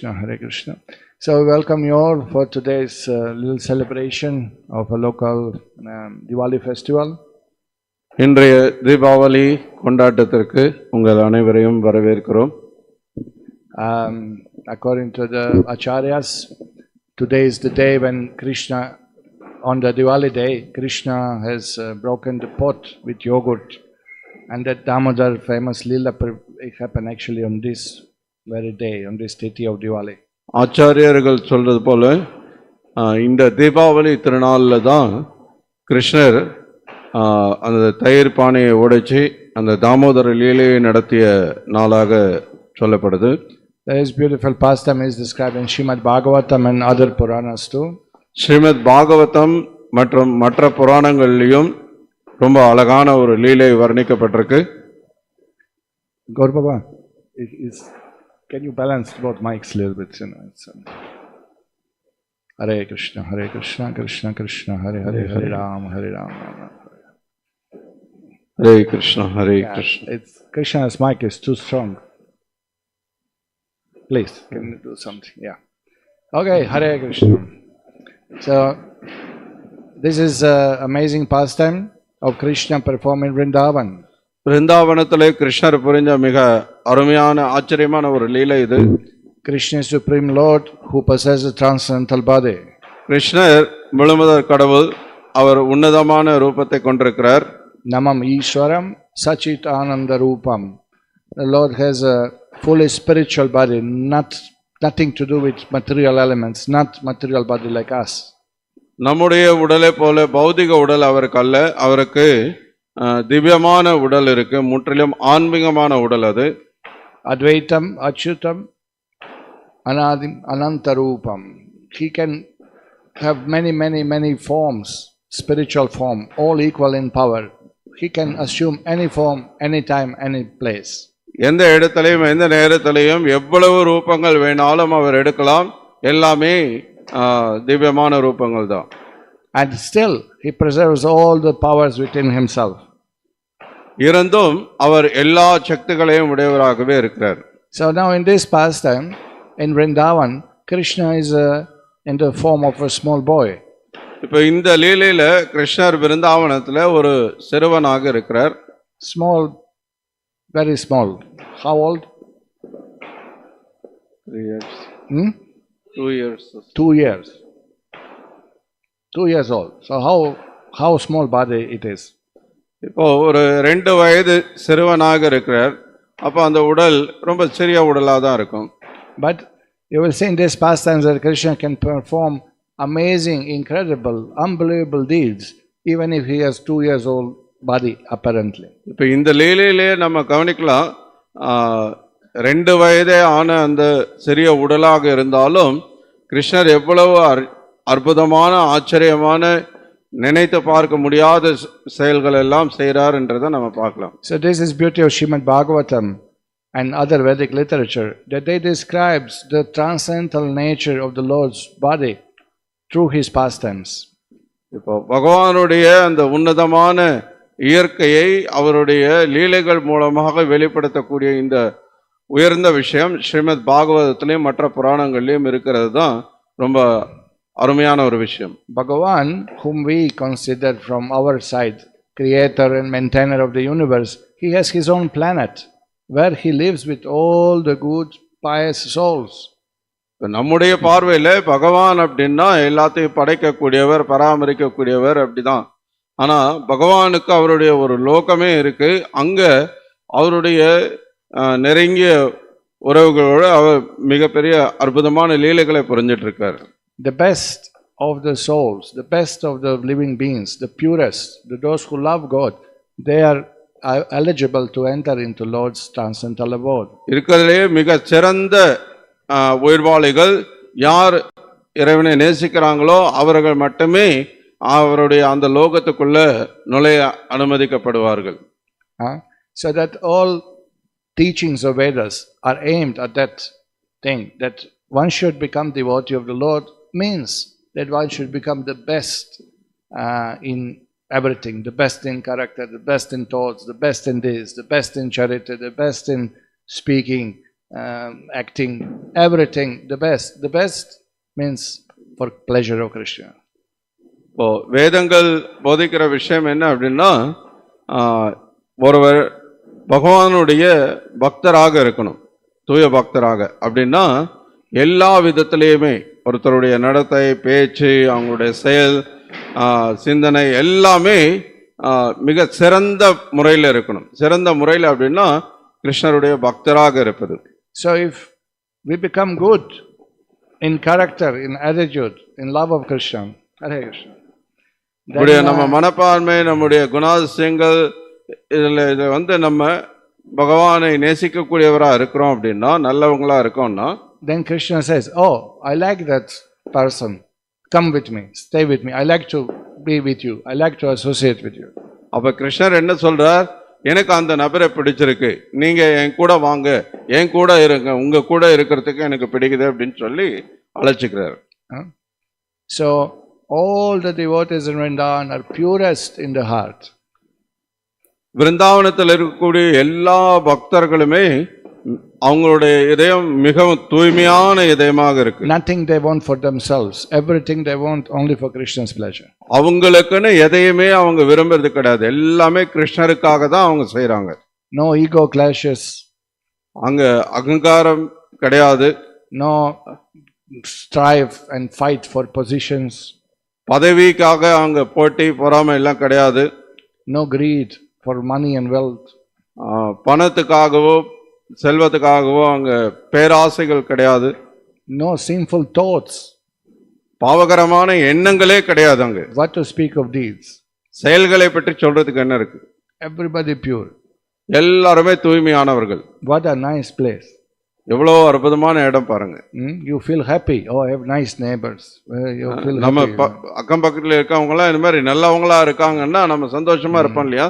Krishna, Hare Krishna. So we welcome you all for today's little celebration of a local Diwali festival. இன்றைய தீபாவளி கொண்டாட்டத்திற்கு உங்கள் அனைவரையும் வரவேற்கிறோம். According to the acharyas, today is the day when Krishna, on the Diwali day, Krishna has broken the pot with yogurt, and that Damodar famous lila happened actually on this very day, on this tithi of Diwali. ஆச்சாரியர்கள் சொல்றது போல இந்த தீபாவளி திருநாளில் தான் கிருஷ்ணர் அந்த தயிர் பானையை உடைச்சி அந்த தாமோதர லீலையை நடத்திய நாளாக சொல்லப்படுது. There is beautiful pastime is described in Srimad Bhagavatam and other Puranas too. Srimad Bhagavatam மற்றும் மற்ற புராணங்களிலும் ரொம்ப அழகான ஒரு லீலை வர்ணிக்கப்பட்டிருக்கு. Gaurababa, can you balance both mics a little bit? Hare Krishna, Hare Krishna, Krishna Krishna, Hare Hare, Hare Ram, Hare Ram, Ram Ram. Hare Krishna, Hare Krishna. Krishna's mic is too strong. Please, can you do something? Yeah. Okay, Hare Krishna. So, this is an amazing pastime of Krishna performed in Vrindavan. பிருந்தாவனத்திலே கிருஷ்ணர் புரிஞ்ச மிக அருமையான ஆச்சரியமான ஒரு லீலை இது. Krishna is Supreme Lord who possesses a transcendental body. கிருஷ்ணர் முழுமுதற் கடவுள், அவர் உன்னதமான ரூபத்தை கொண்டிருக்கிறார். Namam Ishwaram Sachit Ananda Rupam. The Lord has a fully spiritual body, nothing to do with material elements, not material body like us. நம்முடைய உடலை போல பௌதிக உடல் அவருக்கு அல்ல, அவருக்கு திவ்யமான உடல் இருக்கு, முற்றிலும் ஆன்மீகமான உடல் அது. Advaitam Achyutam Anadim Anantarupam. He can have many forms, spiritual form, all equal in power. He can assume any form, anytime, any place. எந்த இடத்திலையும் எந்த நேரத்திலையும் எவ்வளவு ரூபங்கள் வேணாலும் அவர் எடுக்கலாம், எல்லாமே திவ்யமான ரூபங்கள் தான். And still he preserves all the powers within himself. இருந்தும் அவர் எல்லா சக்திகளையும் உடையவராகவே இருக்கிறார். So now in this pastime in Vrindavan, Krishna is in the form of a small boy. இப்போ இந்த லீலையில கிருஷ்ணர் விருந்தாவனத்துல ஒரு சிறுவனாக இருக்கிறார். Small, very small. How old? 3 years. 2 years. 2 years. 2 years old. So how small body it is? இப்போ ஒரு 2 வயது சிறுவனாக இருக்கிறார். அப்போ அந்த உடல் ரொம்ப சிறிய உடலா தான் இருக்கும். But you will see in this pastimes that Krishna can perform amazing, incredible, unbelievable deeds even if he has 2 years old body apparently. இப்போ இந்த லீலையிலே நம்ம கவனிக்கலாம், 2 வயதே ஆன அந்த சிறிய உடலாக இருந்தாலும் கிருஷ்ணர் எவ்வளவு அற்புதமான ஆச்சரியமான நினைத்து பார்க்க முடியாத செயல்கள் எல்லாம் செய்கிறார் என்றதை நம்ம பார்க்கலாம். So this is beauty of Srimad Bhagavatam and other Vedic literature, that they describes the transcendental nature of the Lord's body through his pastimes. இப்போ பகவானுடைய அந்த உன்னதமான இயற்கையை அவருடைய லீலைகள் மூலமாக வெளிப்படுத்தக்கூடிய இந்த உயர்ந்த விஷயம் ஸ்ரீமத் பாகவதத்திலையும் மற்ற புராணங்கள்லையும் இருக்கிறது தான் ரொம்ப அருமையான ஒரு விஷயம். Bhagavan, whom we consider from our side creator and maintainer of the universe, he has his own planet where he lives with all the good pious souls. நம்முடைய பார்வையில பகவான் அப்படின்னா எல்லாத்தையும் படைக்கக்கூடியவர், பராமரிக்கக்கூடியவர் அப்படிதான். ஆனா பகவானுக்கு அவருடைய ஒரு லோகமே இருக்கு, அங்க அவருடைய நெருங்கிய உறவுகளோடு அவர் மிகப்பெரிய அற்புதமான லீலைகளை புரிஞ்சிட்டு இருக்காரு. The best of the souls, the best of the living beings, the purest, those who love God, they are eligible to enter into Lord's transcendental abode. இருக்கிறதுலே மிக சிறந்த உயிர்வாளிகள் யார் இறைவனை நேசிக்கிறாங்களோ அவர்கள் மட்டுமே அவருடைய அந்த லோகத்துக்குள்ள நுழைய அனுமதிக்கப்படுவார்கள். So that all teachings of Vedas are aimed at that thing, that one should become devotee of the Lord means that one should become the best in everything, the best in character, the best in thoughts, the best in this, the best in charity, the best in speaking, acting, everything, the best. The best means for pleasure of Krishna. இப்போ வேதங்கள் போதிக்கிற விஷயம் என்ன அப்படின்னா, ஒருவர் பகவானுடைய பக்தராக இருக்கணும், தூய பக்தராக. அப்படின்னா எல்லா விதத்திலையுமே ஒருத்தருடைய நடத்தை, பேச்சு, அவங்களுடைய செயல், சிந்தனை எல்லாமே மிக சிறந்த முறையில் இருக்கணும். சிறந்த முறையில் அப்படின்னா கிருஷ்ணருடைய பக்தராக இருப்பது. So if we become good in character, in attitude, in love of Krishna, Hare Krishna, நம்முடைய நம்ம மனப்பான்மை, நம்முடைய குணாதிசயங்கள், இதில் வந்து நம்ம பகவானை நேசிக்கக்கூடியவரா இருக்கிறோம் அப்படின்னா, நல்லவங்களா இருக்கோம்னா, then Krishna says, oh, I like that person, come with me, stay with me, I like to be with you, I like to associate with you. அப்ப கிருஷ்ணர் என்ன சொல்றார்? எனக்கு அந்த நபரை பிடிச்சிருக்கு, நீங்க என் கூட வாங்க, என் கூட இருங்க, உங்க கூட இருக்கிறதுக்கு எனக்கு பிடிக்குது அப்படின்னு சொல்லி அழைச்சிக்கிறார். So all the devotees in Vrindavan are purest in the heart. விருந்தாவனத்தில் இருக்கக்கூடிய எல்லா பக்தர்களுமே அவங்களுடைய இதயம் மிகவும் தூய்மையான இதயமாக இருக்கு. Nothing they want for themselves, everything they want only for Krishna's pleasure. அவங்களுக்குன்னு எதையுமே அவங்க விரும்புறது கிடையாது, எல்லாமே கிருஷ்ணருக்காக தான் அவங்க செய்றாங்க. No ego clashes, அங்க அகங்காரம் கிடையாது. no strife and fight for positions, பதவிக்காக அங்க போட்டி பொறாமை எல்லாம் கிடையாது. no greed for money and wealth, பணத்துக்காகவோ செல்வத்துக்காகவோ அங்க பேராசைகள் கிடையாது. no sinful thoughts, பாவகரமான எண்ணங்களே கிடையாது. அங்க what to speak of deeds, செயல்களை பற்றி சொல்றதுக்கு என்ன இருக்கு? everybody pure, எல்லாருமே தூய்மையானவர்கள். what a nice place. எவ்வளவு அற்புதமான இடம் பாருங்க. You feel happy, oh I have nice neighbors, you feel நம்ம happy. அக்கம் பக்கத்துல இருக்கவங்க எல்லாம் இந்த மாதிரி நல்லவங்களா இருக்காங்கன்னா நம்ம சந்தோஷமா இருப்போம் இல்லையா?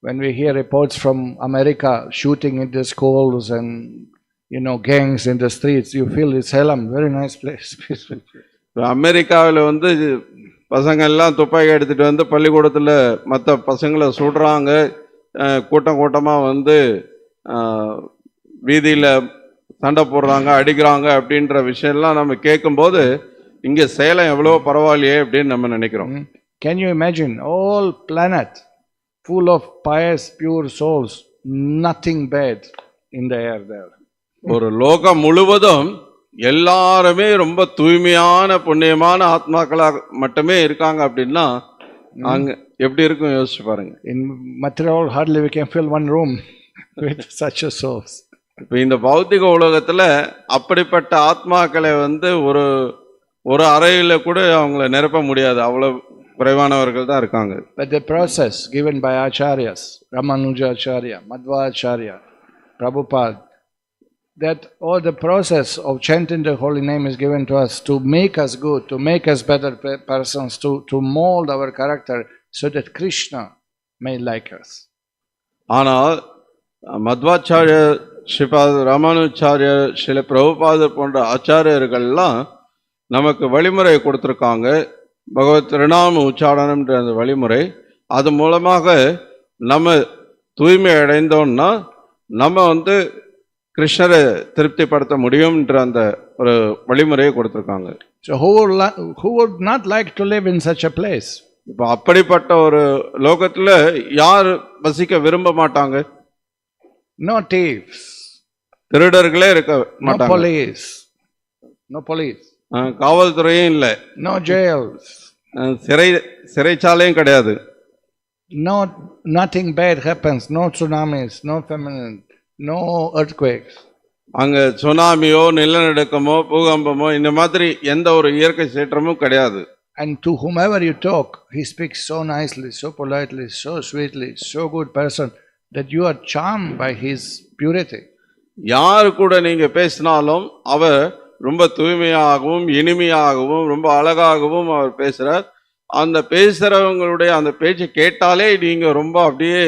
When we hear reports from America shooting in the schools and gangs in the streets, you feel it's Salem, very nice place. அமெரிக்காவில் வந்து பசங்க எல்லாம் துப்பாக்கி எடுத்துட்டு வந்து பள்ளிக்கூடத்தில் மற்ற பசங்களை சுடுறாங்க, கூட்டம் கூட்டமாக வந்து வீதியில் சண்டை போடுறாங்க, அடிக்கிறாங்க அப்படின்ற விஷயம்லாம் நம்ம கேட்கும்போது இங்கே சேலம் எவ்வளோ பரவாயில்லையே அப்படின்னு நம்ம நினைக்கிறோம். Can you imagine all planet full of pious pure souls, nothing bad in the air there. ஒரு லோகம் முழுவதும் எல்லாருமே ரொம்ப தூய்மையான புண்ணியமான ஆத்மாக்களாக மட்டுமே இருக்காங்க அப்படின்னா அங்க எப்படி இருக்கும் யோசிச்சு பாருங்க. In material hardly we can fill one room with such a souls. இப்போ இந்த பௌத்திக உலகத்துல அப்படிப்பட்ட ஆத்மாக்களை வந்து ஒரு அறையில கூட அவங்கள நிரப்ப முடியாது, அவ்வளவு குறைவானவர்கள் தான் இருக்காங்க. But the process given by acharyas, Ramanuja Acharya, Madhva Acharya, Prabhupada, that all the process of chanting the holy name is given to us to make us good, to make us better persons, to mold our character so that Krishna may like us. ஆனால் மத்வாச்சாரிய, ஸ்ரீபாத ராமானுச்சாரிய, ஸ்ரீல பிரபுபாதர் போன்ற ஆச்சாரியர்கள்லாம் நமக்கு வழிமுறை கொடுத்துருக்காங்க. பகவத் திருநாம உச்சாரணம்ன்ற அந்த வழிமுறை, அது மூலமாக நம்ம தூய்மை அடைந்தோம்னா நம்ம வந்து கிருஷ்ணரை திருப்திப்படுத்த முடியும்ன்ற அந்த ஒரு வழிமுறையை கொடுத்துருக்காங்க. So who would not like to live in such a place? இப்போ அப்படிப்பட்ட ஒரு லோகத்துல யார் வசிக்க விரும்ப மாட்டாங்க? No thieves, திருடர்களே இருக்க மாட்டாங்க. no police, காவல்துறையும் இல்லை, no jails, சிறைச்சாலையும் கிடையாது. nothing bad happens, no tsunamis, no famine, no earthquakes. அங்க சுனாமியோ நிலநடுக்கமோ பூகம்பமோ இந்த மாதிரி எந்த ஒரு இயற்கை சீற்றமும் கிடையாது. And to whomever you talk, he speaks so nicely, so politely, so sweetly, so good person that you are charmed by his purity. யாரு கூட நீங்க பேசினாலும் அவர் ரொம்ப தூய்மையாகவும் இனிமையாகவும் ரொம்ப அழகாகவும் அவர் பேசுறார். அந்த பேசுறவங்களுடைய அந்த பேச்சை கேட்டாலே நீங்க ரொம்ப அப்படியே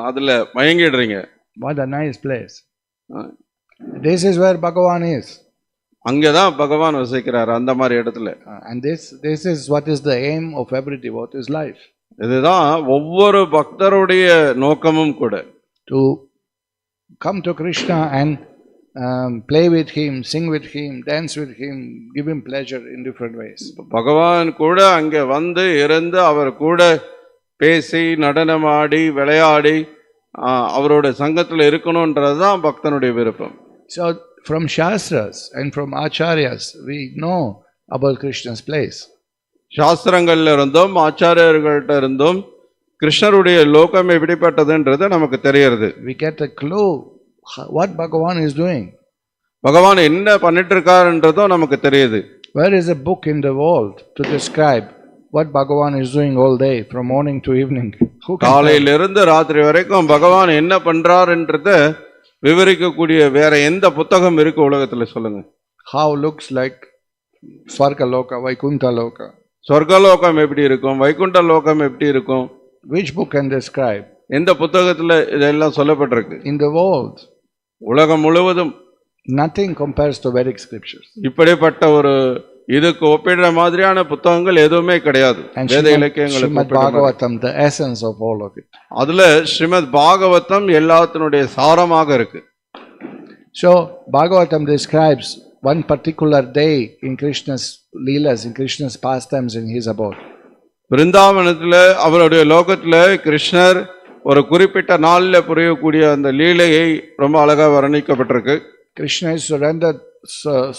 அதுல மயங்கிடுறீங்க. What a nice place. This is where Bhagavan is. அங்கதான் பகவான் வசிக்கிறார், அந்த மாதிரி இடத்துல. And this is what is the aim of every devotee's life. இதுதான் ஒவ்வொரு பக்தருடைய நோக்கமும் கூட. To come to Krishna and play with him, sing with him, dance with him, give him pleasure in different ways. பகவான் கூட அங்கே வந்து இருந்து அவர் கூட பேசி நடனமாடி விளையாடி அவரோட சங்கத்தில் இருக்கணும்ன்றதுதான் பக்தனுடைய விருப்பம். So from Shastras and from Acharyas we know about Krishna's place. சாஸ்திரங்கள்ல இருந்தும் ஆச்சாரியர்கள்ட்ட இருந்தும் கிருஷ்ணருடைய லோகம் எப்படிப்பட்டதுன்றது நமக்கு தெரியுது. We get a clue what Bhagavan is doing. பகவான் என்ன பண்ணிட்டு இருக்காருன்றதும் நமக்கு தெரியுது. Where is a book in the world to describe what Bhagavan is doing all day from morning to evening? காலையிலிருந்து ராத்திரி வரைக்கும் பகவான் என்ன பண்றாருன்றத விவரிக்கக்கூடிய வேற எந்த புத்தகம் இருக்கு உலகத்துல சொல்லுங்க. How looks like Swarga Loka, Vaikuntha Loka. சொர்க்கலோகம் எப்படி இருக்கும், வைகுண்ட லோகம் எப்படி இருக்கும்? Which book can describe? எந்த புத்தகத்துல இதெல்லாம் சொல்லப்பட்டிருக்கு? In the world, உலகம் முழுவதும் nothing compares to Vedic scriptures. இப்படிப்பட்ட ஒரு இதுக்கு ஒப்பிடுற மாதிரியான புத்தகங்கள் எதுவுமே கிடையாது. வேத இலக்கியங்களுக்கு Srimad Bhagavatam, the essence of all of it. அதுல ஸ்ரீமத் பாகவதம் எல்லாத்தினுடைய சாரமாக இருக்கு. So Bhagavatam describes one particular day in Krishna's leelas, in Krishna's pastimes in his abode. பிருந்தாவனத்துல அவருடைய லோகத்துல கிருஷ்ணர் ஒரு குறிப்பிட்ட நாள்ல புரியக்கூடிய அந்த லீலையை ரொம்ப அழகா வர்ணிக்கப்பட்டிருக்கு. Krishna is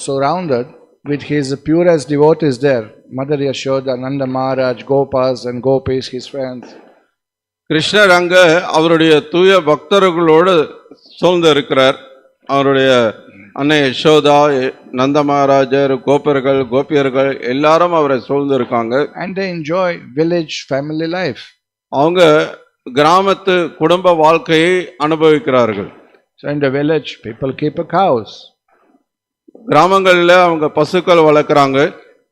surrounded with his purest devotees there. Mother Yashoda, Nanda Maharaj, Gopas and Gopis, his friends. கிருஷ்ணர் அங்க அவருடைய தூய பக்தர்களோடு சூழ்ந்து இருக்கிறார். அவருடைய அன்னை யசோதா, நந்த மகாராஜர், கோபர்கள், கோபியர்கள் எல்லாரும் அவரை சூழ்ந்து இருக்காங்க. And they enjoy village family life. அவங்க கிராமத்து குடும்ப வாழ்க்கையை அனுபவிக்கிறார்கள். So in the village people keep a cows. கிராமங்கள்ல அவங்க பசுக்கள் வளர்க்கறாங்க.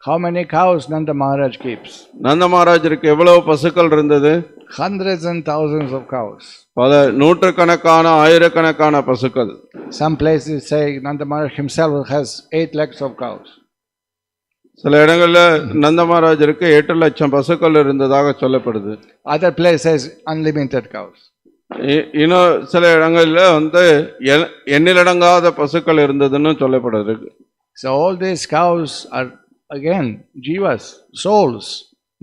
How many cows Nanda Maharaj keeps? நந்த மகாராஜருக்கு எவ்வளவு பசுக்கள் இருந்தது? Hundreds and thousands of cows. பல நூற்றுக்கணக்கான ஆயிரக்கணக்கான பசுக்கள். Some places say Nanda Maharaj himself has 8 lakhs of cows. சில இடங்கள்ல நந்த மகாராஜருக்கு 8 லட்சம் பசுக்கள் இருந்ததாக சொல்லப்படுது. Other places unlimited cows. இன்னும் சில இடங்கள்ல வந்து எண்ணிலடங்காத பசுக்கள் இருந்ததுன்னு சொல்லப்படுது. So all these cows are again jivas, souls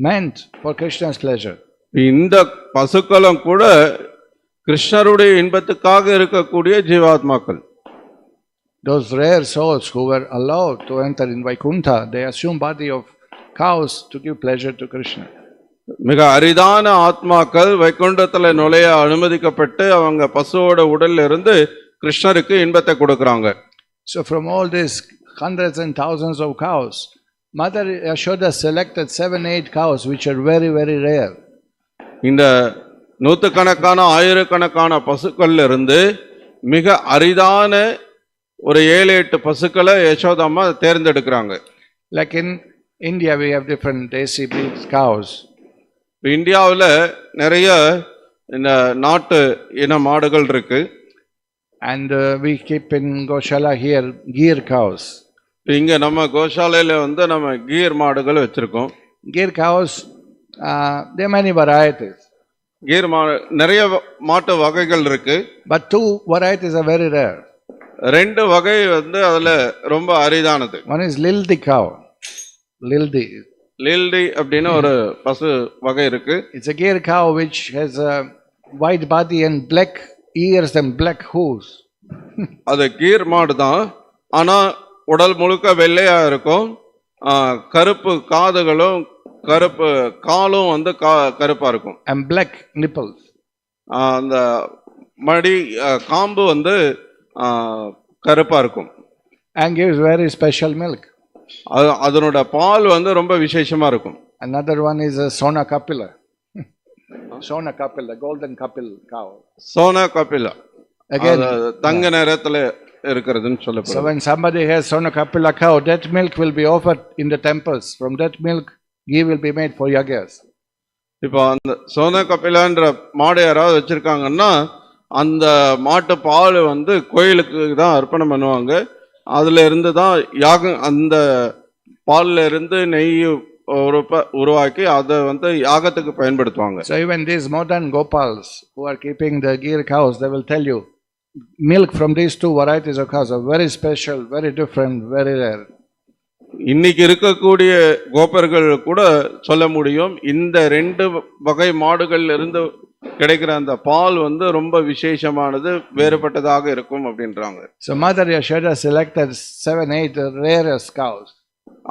meant for Krishna's pleasure. இந்த பசுக்களும் கூட கிருஷ்ணருடைய இன்பத்துக்காக இருக்கக்கூடிய ஜீவாத்மாக்கள். Those rare souls who were allowed to enter in Vaikuntha, they assume body of cows to give pleasure to Krishna. மிக அரிதான ஆத்மாக்கள் வைகுண்டத்துல நுழைய அனுமதிக்கப்பட்டு அவங்க பசுவோட உடல்ல இருந்து கிருஷ்ணருக்கு இன்பத்தை கொடுக்கறாங்க. So from all these hundreds and thousands of cows, Mother Yashoda selected 7-8 cows which are very very rare. இந்த நூற்றுக்கணக்கான ஆயிரக்கணக்கான பசுக்கள்ல இருந்து மிக அரிதான ஒரு 7-8 பசுக்களை Yashodamma தேர்ந்தெடுக்கிறாங்க. Like in India we have different desi breed cows. இந்தியாவில் நிறைய இந்த நாட்டு இன மாடுகள் இருக்கு. And we keep in Goshala here Gir cows. இங்க நம்ம கோஷாலையில வந்து நம்ம கீர் மாடுகள் வச்சிருக்கோம். Gir cows, there are many varieties. கீர் நிறைய மாட்டு வகைகள் இருக்கு. But 2 varieties are very rare. 2 வகை வந்து அதுல ரொம்ப அரிதானது. One is Lildi cow. Lildi. லில்டி அப்படின்னு ஒரு பசு வகை இருக்கு. It's a Gir cow which has a white body and black ears and black hooves. அது கீர் மாடு தான், ஆனா உடல் முழுக்க வெள்ளையா இருக்கும். கருப்பு காதுகளும் கருப்பு காலும் வந்து கருப்பா இருக்கும். And black nipples. அந்த மடி காம்பு வந்து கருப்பா இருக்கும். And gives very special milk. அதனோட பால் வந்து ரொம்ப விசேஷமா இருக்கும். Another one is a Sona Kapila. Sona Kapila, golden Kapil cow. Sona Kapila. Again, தங்க நிறத்துல இருக்கிறதுன்னு சொல்லப்படுது. So when somebody has Sona Kapila cow, that milk will be offered in the temples. From that milk, ghee will be made for yagas. இப்போ அந்த சோனா கபிலான்ற மாடு யாராவது வச்சிருக்காங்கன்னா அந்த மாட்டு பால் வந்து கோயிலுக்கு தான் அர்ப்பணம் பண்ணுவாங்க. அதுல இருந்து தான் யாகம், அந்த பால்ல இருந்து நெய் உருவாக்கி அதை வந்து யாகத்துக்கு பயன்படுத்துவாங்க. So even these modern Gopals who are keeping the Gir cows, they will tell you milk from these two varieties of cows are very special, very different, very rare. இன்னைக்கு இருக்கக்கூடிய கோப்பர்கள் கூட சொல்ல முடியும், இந்த ரெண்டு வகை மாடுகள்ல இருந்து கிடைக்கிற அந்த பால் வந்து ரொம்ப விசேஷமானது, வேறுபட்டதாக இருக்கும் அப்படின்றாங்க. So Mother Yashoda selected 7-8 rarest cows.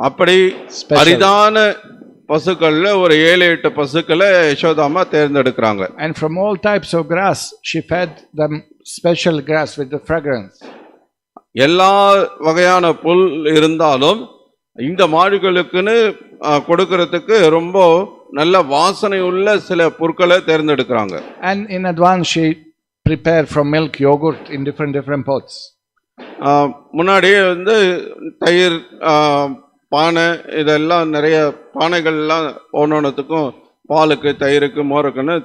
அப்படி அரிதான பசுக்கள்ல ஒரு 7-8 பசுக்களை யசோதாமா தேர்ந்தெடுக்கிறாங்க. And from all types of grass she fed them special grass with the fragrance. எல்லா வகையான புல் இருந்தாலும் இந்த மாடுகளுக்குன்னு கொடுக்கிறதுக்கு ரொம்ப நல்ல வாசனை உள்ள சில பொருட்களை தேர்ந்தெடுக்கிறாங்க. And in advance she prepared from milk yogurt in different pots. முன்னாடியே வந்து தயிர், பானை, இதெல்லாம் நிறைய பானைகள்லாம் ஒன்னொன்னுத்துக்கும் பாலுக்கு, தயிருக்கு, மோருக்குன்னு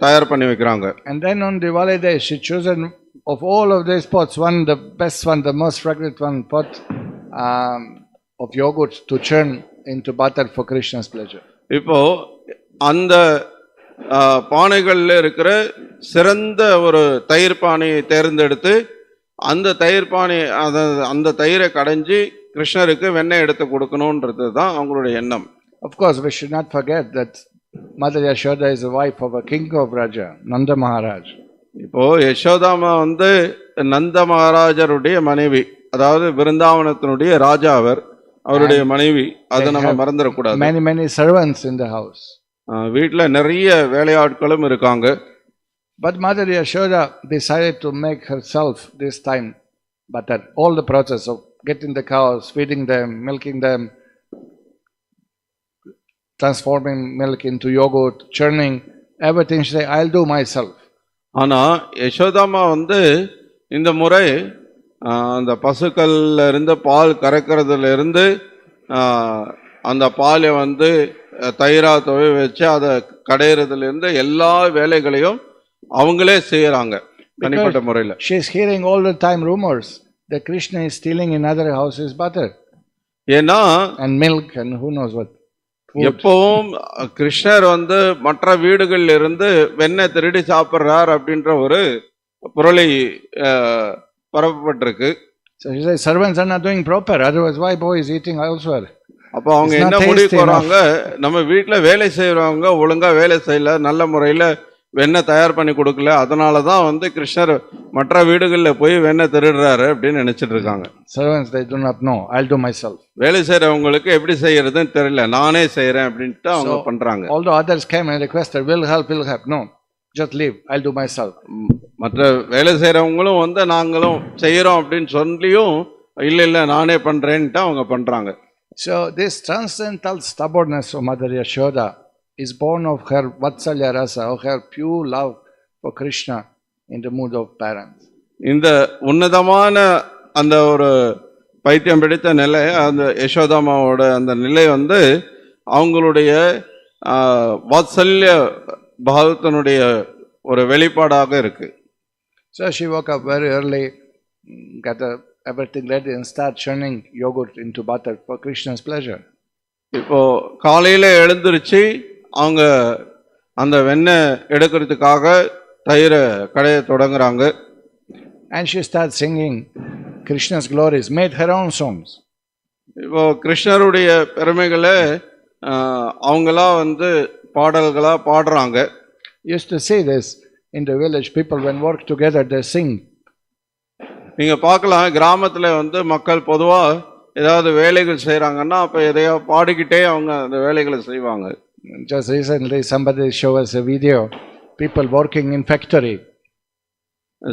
தயார் பண்ணி வைக்கிறாங்க. And then on Diwali day she chosen of all of these pots one, the best one, the most fragrant one, pot of yogurt to churn into butter for Krishna's pleasure. இப்போ அந்த பானைகள்ல இருக்கிற சிறந்த ஒரு தயிர் பானையை தேர்ந்தெடுத்து அந்த தயிர் பானை அந்த தயிரை கடைஞ்சி கிருஷ்ணருக்கு வெண்ணெய் எடுத்து கொடுக்கணும்ன்றது தான் அவங்களுடைய எண்ணம். Of course we should not forget that Mother Yashoda is the wife of a king of Raja, Nanda Maharaj. இப்போ யசோதாமா வந்து நந்த மகாராஜருடைய மனைவி, அதாவது விருந்தாவனத்தினுடைய ராஜா அவருடைய மனைவி. அதை நம்ம மறந்துடக்கூடாது. Many servants in the house. வீட்டுல நிறைய வேலையாட்களும் இருக்காங்க. But Mother Yashoda decided to make herself this time butter. All the process of getting the cows, feeding them, milking them, transforming milk into yogurt, churning, everything she said, I'll do myself. ஆனா யசோதாமா வந்து இந்த முறை அந்த பசுக்கள்ல இருந்து பால் கறக்கிறதுல இருந்து அந்த பாலை வந்து தயிரா துவை வச்சு அதை கடையிறதுல இருந்து எல்லா வேலைகளையும் அவங்களே செய்யறாங்க தனிப்பட்ட முறையில். She is hearing all the time rumors that Krishna is stealing in other houses butter. ஏன்னா and milk and who knows what. எப்பவும் கிருஷ்ணர் வந்து மற்ற வீடுகள்ல இருந்து வெண்ணெய் திருடி சாப்பிடுறார் அப்படின்ற ஒரு பொருளை பரப்பப்பட்டிருக்கு. So he says servants are not doing proper, otherwise why boy is eating elsewhere. அப்போ அவங்க என்ன முடிவு போறாங்க, நம்ம வீட்டுல வேலை செய்யறவங்க ஒழுங்கா வேலை செய்யல, நல்ல முறையில வெண்ணெய் தயார் பண்ணி கொடுக்கல, அதனாலதான் வந்து கிருஷ்ணர் மற்ற வீடுகள்ல போய் வெண்ணெய் திருடுறாரு அப்படின்னு நினைச்சிட்டு இருக்காங்க. Servants they do not know, I'll do myself. வேலை செய்யறவங்களுக்கு எப்படி செய்யறதுன்னு தெரியல, நானே செய்யறேன் அப்படின்ட்டு அவங்க பண்றாங்க. Although others came and requested will help, no, just leave, I'll do myself. மற்ற வேலை செய்யறவங்களும் வந்து நாங்களும் செய்யறோம் அப்படின்னு சொல்லியும் இல்ல நானே பண்றேன்ட்டு அவங்க பண்றாங்க. So this transcendental stubbornness of Mother Yashoda is born of her Vatsalya rasa, of her pure love for Krishna in the mood of parents. இந்த உன்னதமான அந்த ஒரு பைத்தியம் பிடித்த நிலை, அந்த யசோதாமாவோட அந்த நிலை வந்து அவங்களுடைய வாத்சல்ய பாவத்தினுடைய ஒரு வெளிப்பாடாக இருக்கு. So she woke up very early, got everything ready and start churning yogurt into butter for Krishna's pleasure. இப்போ காலையில எழுந்திருச்சு அவங்க அந்த வெண்ணெய் எடுக்கிறதுக்காக தயிரை கடைய தொடங்குறாங்க. And she starts singing Krishna's glories, made her own songs. இப்போ கிருஷ்ணருடைய பெருமைகளை அவங்களா வந்து பாடல்களா பாடுறாங்க. Used to see this in the village, people when work together they sing. நீங்க பார்க்கலாம், கிராமத்துல வந்து மக்கள் பொதுவா ஏதாவது வேலைகள் செய்யறாங்கன்னா அப்ப எதையோ பாடிக்கிட்டே அவங்க அந்த வேலைகளை செய்வாங்க. Just recently somebody showed us a video, people working in factory.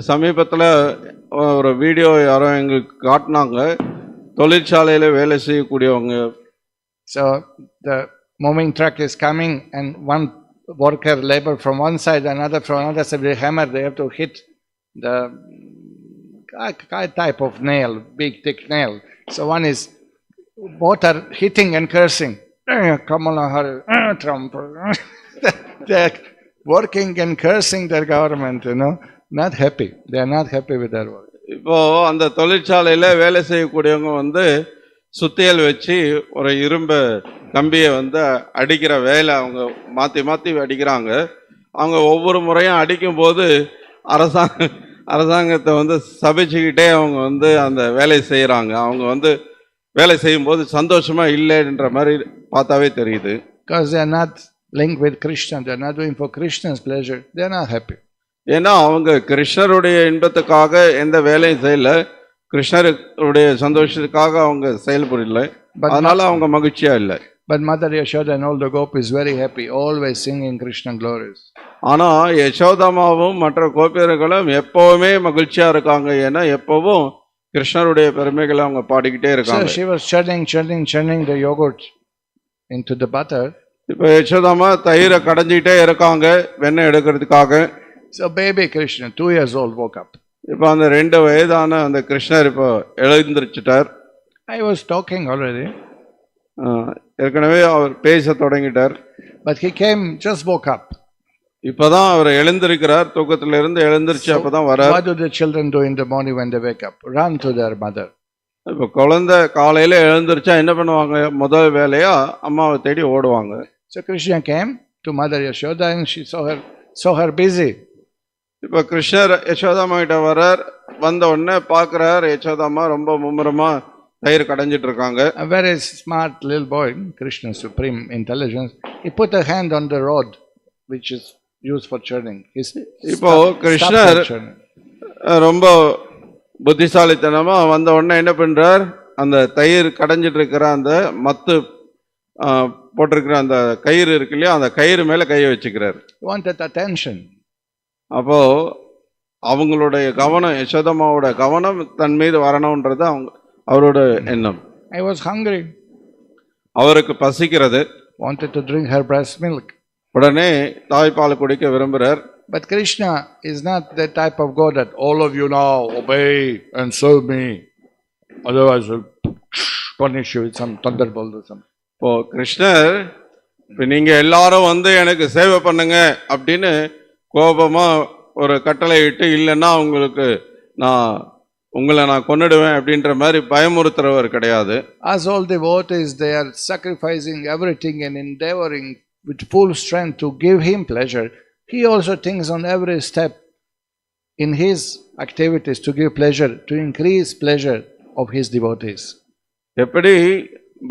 சமீபத்துல ஒரு வீடியோ யாரோ எங்களுக்கு காட்டினாங்க, தொழிற்சாலையில வேலை செய்யக்கூடியவங்க. So the moving truck is coming and one worker labor from one side, another from another side with a hammer, they have to hit the type of nail, big thick nail. So one is, both are hitting and cursing. Kamala Hari, Trump. They're working and cursing their government, not happy. They are not happy with their work. இப்போ அந்த தொழிற்சாலையில வேலை செய்யக்கூடியவங்க வந்து சுத்தியல் வச்சு ஒரு இரும்பு கம்பியை வந்து அடிக்கிற வேலை அவங்க மாத்தி மாத்தி அடிக்கிறாங்க. அவங்க ஒவ்வொரு முறையும் அடிக்கும் போது அரசாங்கத்தை வந்து சபிச்சுக்கிட்டே அவங்க வந்து அந்த வேலை செய்கிறாங்க. அவங்க வந்து வேலை செய்யும்போது சந்தோஷமா இல்லைன்ற மாதிரி பார்த்தாவே தெரியுது. Because they are not linked with Krishna, they are not doing for Krishna's pleasure, they are not happy. ஏன்னா அவங்க கிருஷ்ணருடைய இன்பத்துக்காக எந்த வேலையும் செய்யல, கிருஷ்ணருடைய சந்தோஷத்துக்காக அவங்க செயல்படல, அதனால அவங்க மகிழ்ச்சியா இல்லை. But Mother Yashoda and all the gopis very happy, always singing Krishna glories. ஆனா யசோதாமாவும் மற்ற கோபியர்களும் எப்பவுமே மகிழ்ச்சியா இருக்காங்க. ஏன்னா எப்பவும் கிருஷ்ணருடைய பெருமைகளை அவங்க பாடிக்கிட்டே இருக்காங்க. So she was churning the yogurt into the butter. இப்ப யசோதாமா தயிரை கடைஞ்சிட்டே இருக்காங்க வெண்ணெய் எடுக்கிறதுக்காக. So baby Krishna, 2 years old, woke up. இப்ப அந்த 2 வயதான அந்த கிருஷ்ணர் இப்போ எழுந்திருச்சிட்டார். I was talking already. ஏற்கனவே அவர் பேச தொடங்கிட்டார். But he came, just woke up. இப்பதான் அவர் எழுந்திருக்கிறார், தூக்கத்துல இருந்து எழுந்திருச்சு அப்பதான் வரார். What do the children do in the morning when they wake up? Run to their mother. இப்ப குழந்தை காலையில எழுந்திருச்சா என்ன பண்ணுவாங்க? முதல் வேலையா அம்மாவை தேடி ஓடுவாங்க. So Krishna came to Mother Yashoda and she saw her busy. இப்ப கிருஷ்ணர் யசோதாமா கிட்ட வரார். வந்த உடனே பாக்குறார் யசோதாமா ரொம்ப மும்முரமா தயிர் கடைஞ்சிட்டு இருக்காங்க. A very smart little boy, Krishna's supreme intelligence, he put a hand on the rod which is used for churning. இப்போ கிருஷ்ணர் ரொம்ப புத்திசாலித்தனமா வந்த உடனே என்ன பண்றார்? அந்த தயிர் கடைஞ்சிட்டு இருக்கிற அந்த மத்து போட்டிருக்கிற அந்த கயிறு இருக்கு இல்லையா, அந்த கயிறு மேல கையை வச்சுக்கிறார். Wanted attention. அப்போ அவங்களுடைய கவனம், யசோதாமாவோட கவனம் தன் மீது வரணும்ன்றது அவரோட எண்ணம். I was hungry. அவருக்கு பசிக்கிறது. Wanted to drink her breast milk. உடனே தாய்ப்பால் குடிக்க விரும்புறார். But Krishna is not that type of God that all of you now obey and serve me, otherwise I will punish you with some thunderbolt or something. இப்போ கிருஷ்ணர் இப்போ நீங்க எல்லாரும் வந்து எனக்கு சேவை பண்ணுங்க அப்படின்னு கோபமா ஒரு கட்டளை இட்டு, இல்லைன்னா உங்களை நான் கொன்னுடுவேன் அப்படின்ற மாதிரி பயமுறுத்துறவர் கிடையாது. As all devotees, they are sacrificing everything and endeavoring with full strength to give him pleasure. He also thinks on every step in his activities to give pleasure, to increase pleasure of his devotees. எப்படி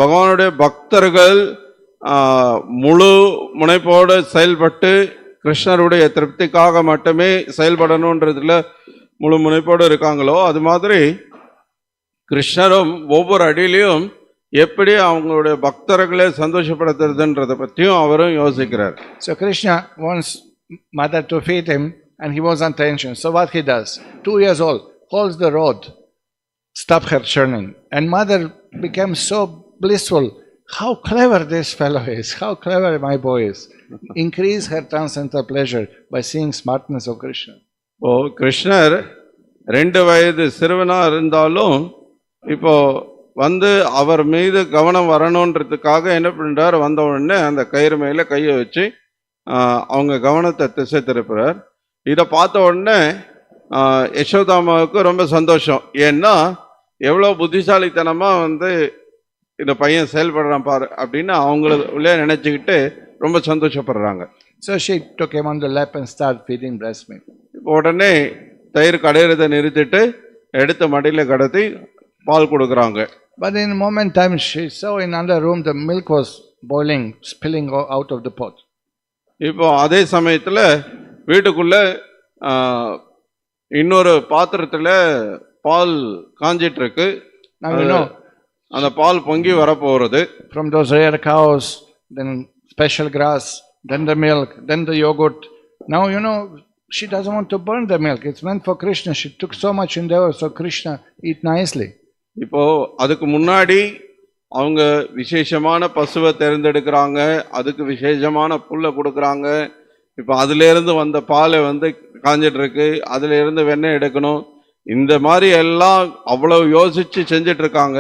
பகவானுடைய பக்தர்கள் முழு முனைப்போடு செயல்பட்டு கிருஷ்ணருடைய திருப்திக்காக மட்டுமே செயல்படணுன்றதுல முழு முனைப்போடு இருக்காங்களோ, அது மாதிரி கிருஷ்ணரும் ஒவ்வொரு அடியிலையும் எப்படி அவங்களுடைய பக்தர்களை சந்தோஷப்படுத்துறதுன்றத பற்றியும் அவரும் யோசிக்கிறார். So Krishna wants mother to feed him and he was on tension. So what he does? 2 years old, holds the rod, stop her churning. And mother became so blissful. How clever this fellow is. How clever my boy is. Increase her transcendental pleasure by seeing smartness of Krishna. இப்போ கிருஷ்ணர் 2 வயது சிறுவனா இருந்தாலும் இப்போ வந்து அவர் மீது கவனம் வரணுன்றதுக்காக என்ன பண்றார்? வந்த உடனே அந்த கயிறு மேல கையை வச்சு அவங்க கவனத்தை திசை திருப்புறார். இதை பார்த்த உடனே யசோதாமாவுக்கு ரொம்ப சந்தோஷம். ஏன்னா எவ்வளோ புத்திசாலித்தனமா வந்து இந்த பையன் செயல்படுறான் பாரு அப்படின்னு அவங்கள உள்ளே நினைச்சுக்கிட்டு ரொம்ப சந்தோஷப்படுறாங்க. So she took him on the lap and started feeding breast milk. உடனே தயிர் கடையிறதை நிறுத்திட்டு எடுத்து மடியில கடத்தி பால் கொடுக்குறாங்க. But in a moment time she saw in another room the milk was boiling, spilling out of the pot. இப்போ அதே சமயத்துல வீட்டுக்குள்ள இன்னொரு பாத்திரத்துல பால் காஞ்சிட்டு இருக்கு. Now you know, அந்த பால் பொங்கி வர போறது. From those rare cows, then special grass, then the milk, then the yogurt. Now you know she doesn't want to burn the milk. It's meant for Krishna. She took so much endeavor so Krishna eat nicely. இப்போ அதுக்கு முன்னாடி அவங்க விசேஷமான பசுவை தேர்ந்தெடுக்கிறாங்க, அதுக்கு விசேஷமான புல்லை கொடுக்குறாங்க. இப்போ அதுல இருந்து வந்த பாலை வந்து காஞ்சிட்டு இருக்கு, அதுல இருந்து வெண்ணெய் எடுக்கணும். இந்த மாதிரி எல்லாம் அவ்வளவு யோசிச்சு செஞ்சிட்டு இருக்காங்க.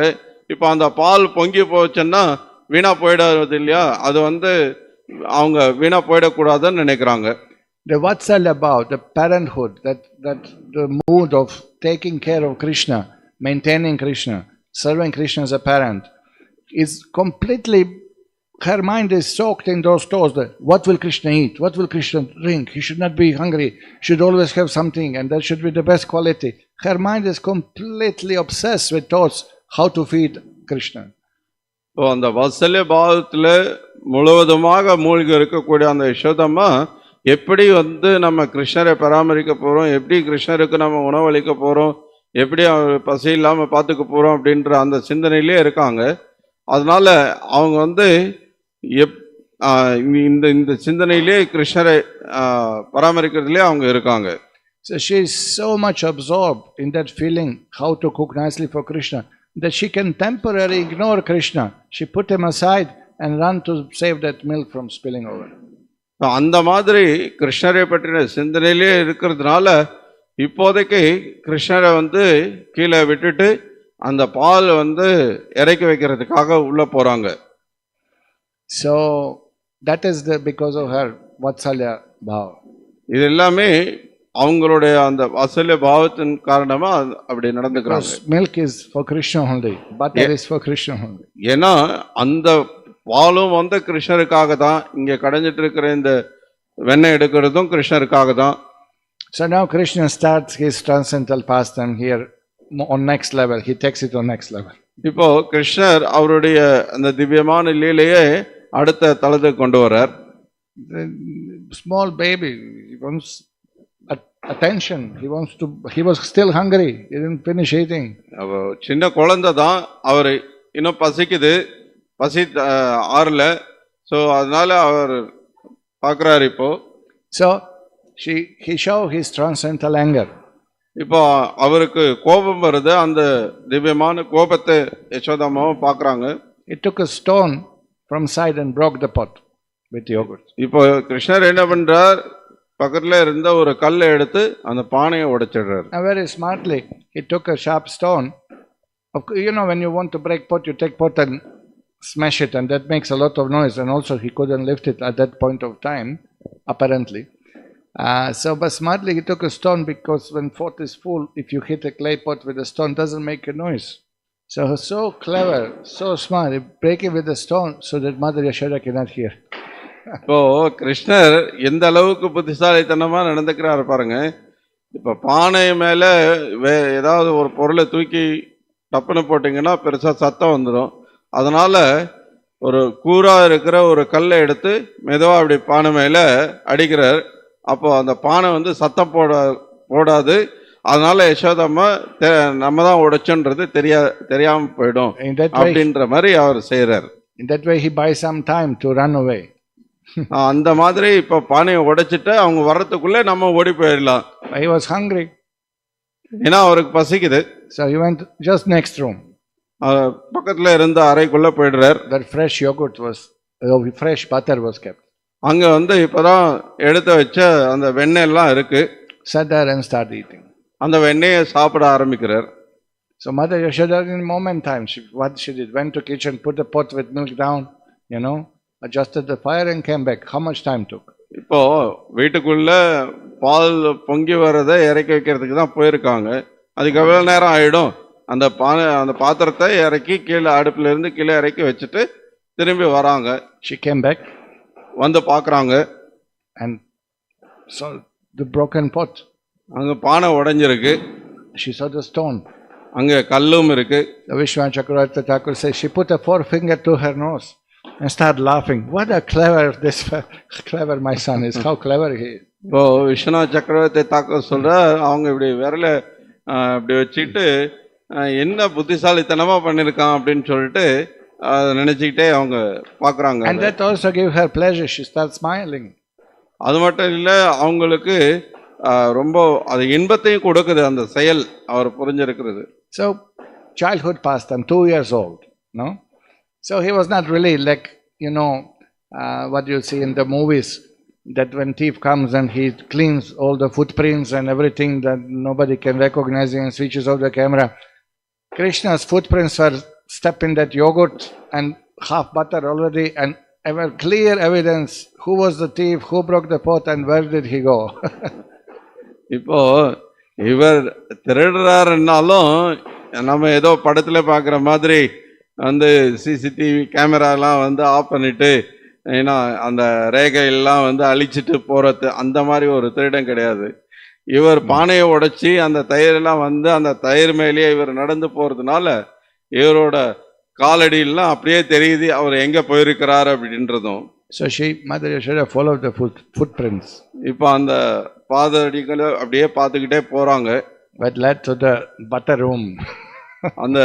இப்போ அந்த பால் பொங்கி போச்சுன்னா வீணா போயிடாது இல்லையா, அது வந்து அவங்க வீணா போயிடக்கூடாதுன்னு நினைக்கிறாங்க. The what's all about the parenthood, that the mood of taking care of Krishna, maintaining Krishna, serving Krishna as a parent, is completely her mind is soaked in those thoughts that what will Krishna eat? What will Krishna drink? He should not be hungry. Should always have something, and that should be the best quality. Her mind is completely obsessed with thoughts how to feed Krishna. இப்போ அந்த வாத்சல்ய பாவத்தில் முழுவதுமாக மூழ்கி இருக்கக்கூடிய அந்த யசோதம்மா எப்படி நம்ம கிருஷ்ணரை பராமரிக்க போகிறோம், எப்படி கிருஷ்ணருக்கு நம்ம உணவளிக்க போகிறோம், எப்படி அவர் பசி இல்லாமல் பார்த்துக்க போகிறோம் அப்படின்ற அந்த சிந்தனையிலே இருக்காங்க. அதனால அவங்க இந்த சிந்தனையிலே கிருஷ்ணரை பராமரிக்கிறதுலே அவங்க இருக்காங்க. So she is so much absorbed in that feeling how to cook nicely for Krishna that she can temporarily ignore Krishna. She put him aside and run to save that milk from spilling over. அந்த மாதிரி கிருஷ்ணரை பற்றின சிந்தனையிலே இருக்கிறதுனால இப்போதைக்கு கிருஷ்ணரை கீழே விட்டுட்டு அந்த பால் இறக்கி வைக்கிறதுக்காக உள்ள போறாங்க. So that is because of her vatsalya bhava. இது எல்லாமே அவங்களுடைய அந்த வாத்சல்ய பாவத்தின் காரணமா அப்படி நடந்துக்கிறாங்க. Milk is for Krishna only, butter is for Krishna only. ஏன்னா அந்த பாலும் கிருஷ்ணருக்காக தான், இங்க கடைஞ்சிட்டு இருக்கிற இந்த வெண்ணெய் எடுக்கிறதும் கிருஷ்ணருக்காக தான். So now Krishna starts his transcendental pastime here on next level. He takes it on next level. இப்போ கிருஷ்ணர் அவருடைய அந்த திவ்யமான லீலையை அடுத்த தளத்துக்கு கொண்டு வரார். The small baby, he wants attention. He was still hungry. He didn't finish eating. சின்ன குழந்தை தான், அவர் இன்னும் பசிக்குது, பசி ஆறல. ஸோ அதனால அவர் பார்க்குறாரு. இப்போ So he showed his transcendental anger. இப்போ அவருக்கு கோபம் வருது. அந்த திவ்யமான கோபத்தை யசோதாமாவும் பார்க்குறாங்க. He took a stone from side and broke the pot with yogurt. இப்போ கிருஷ்ணர் என்ன பண்றார், பக்கத்துல இருந்த ஒரு கல்லை எடுத்து அந்த பானையை உடைச்சிடுறார். Very smartly he took a sharp stone. When you want to break pot, you take pot and smash it, and that makes a lot of noise, and also he couldn't lift it at that point of time apparently. But smartly he took a stone, because when pot is full, if you hit a clay pot with a stone, doesn't make a noise. So clever, so smart, he break it with a stone so that Mother Yashoda cannot hear. இப்போ கிருஷ்ணர் எந்த அளவுக்கு புத்திசாலித்தனமா நடந்துக்கிறாரு பாருங்க. இப்போ பானை மேல ஏதாவது ஒரு பொருளை தூக்கி டப்புன்னு போட்டிங்கன்னா பெருசா சத்தம் வந்துடும். அதனால ஒரு கூரா இருக்கிற ஒரு கல்லை எடுத்து மெதுவா அப்படி பானை மேல அடிக்கிறார். அப்போ அந்த பானை சத்தம் போடாது. அதனால யசோதம்மா நம்ம தான் உடைச்சோன்றது தெரியாம போயிடும் அப்படின்ற மாதிரி அவர் செய்யறார். In that way he buys some time to run away. அந்த மாதிரி இப்ப பானையை உடைச்சிட்டு அவங்க வர்றதுக்குள்ள நம்ம ஓடி போயிடலாம். He was hungry. ஏன்னா அவருக்கு பசிக்குது. So he went just next room. பக்கத்துல இருந்த அறைக்குள்ள போயிடுறார். That fresh butter was kept. அங்க இப்பதான் எடுத்து வச்ச அந்த வெண்ணெய் எல்லாம் இருக்கு. Sat there and started eating. அந்த வெண்ணெயை சாப்பிட ஆரம்பிக்கிறார். So Mother Yashoda in moment time, she did, went to kitchen, put the pot with milk down, adjusted the fire and came back. How much time took? இப்போ வீட்டுக்குள்ள பால் பொங்கி வரதை இறக்கி வைக்கிறதுக்கு தான் போயிருக்காங்க. அதுக்கு எவ்வளவு நேரம் ஆயிடும்? அந்த பாத்திரத்தை இறக்கி கீழே அடுப்புல இருந்து கீழே இறக்கி வச்சுட்டு திரும்பி வராங்க. She came back. பார்க்கறாங்க. And saw the broken pot. அங்க பானை உடைஞ்சிருக்கு. She saw the stone. அங்க கல்லும் இருக்கு. The Vishwanath Chakravarti Thakur says she put a forefinger to her nose and started laughing. What a clever my son is. How clever he is. இப்போ விஸ்வநாத் சக்கரவர்த்தி தாக்கூர் சொல்ற, அவங்க இப்படி விரல இப்படி வச்சுட்டு என்ன புத்திசாலித்தனமா பண்ணிருக்கான் அப்படின்னு சொல்லிட்டு நினைச்சுக்கிட்டே அவங்க பாக்குறாங்க. And that also gave her pleasure. She starts smiling. அது மட்டும் இல்ல, அவங்களுக்கு ரொம்ப அது இன்பத்தையும் கொடுக்குது அந்த செயல் அவர் புரிஞ்சிருக்கிறது. So childhood pastime, 2 years old, no? So he was not really like, what you see in the movies, that when thief comes and he cleans all the footprints and everything that nobody can recognize and switches off the camera. Krishna's footprints were stuck in that yogurt and half butter already, and ever clear evidence who was the thief, who broke the pot, and where did he go. இப்போ இவர் திருடுறாருன்னாலும் நம்ம ஏதோ படத்துல பாக்குற மாதிரி வந்து CCTV கேமராலாம் வந்து ஆஃப் பண்ணிட்டு ஏன்னா அந்த ரேகையெல்லாம் வந்து அழிச்சிட்டு போறது அந்த மாதிரி ஒரு திருடன் கிடையாது. இவர் பானையை உடைச்சி அந்த தயிரெல்லாம் வந்து அந்த தயிர் மேலேயே இவர் நடந்து போறதுனால இவரோட காலடியெல்லாம் அப்படியே தெரியுது அவர் எங்க போயிருக்கிறார் அப்படின்றதும். So Mother Yashoda followed the footprints. இப்போ அந்த பாதடிகளை அப்படியே பார்த்துக்கிட்டே போறாங்க. But led to the butter room. அந்த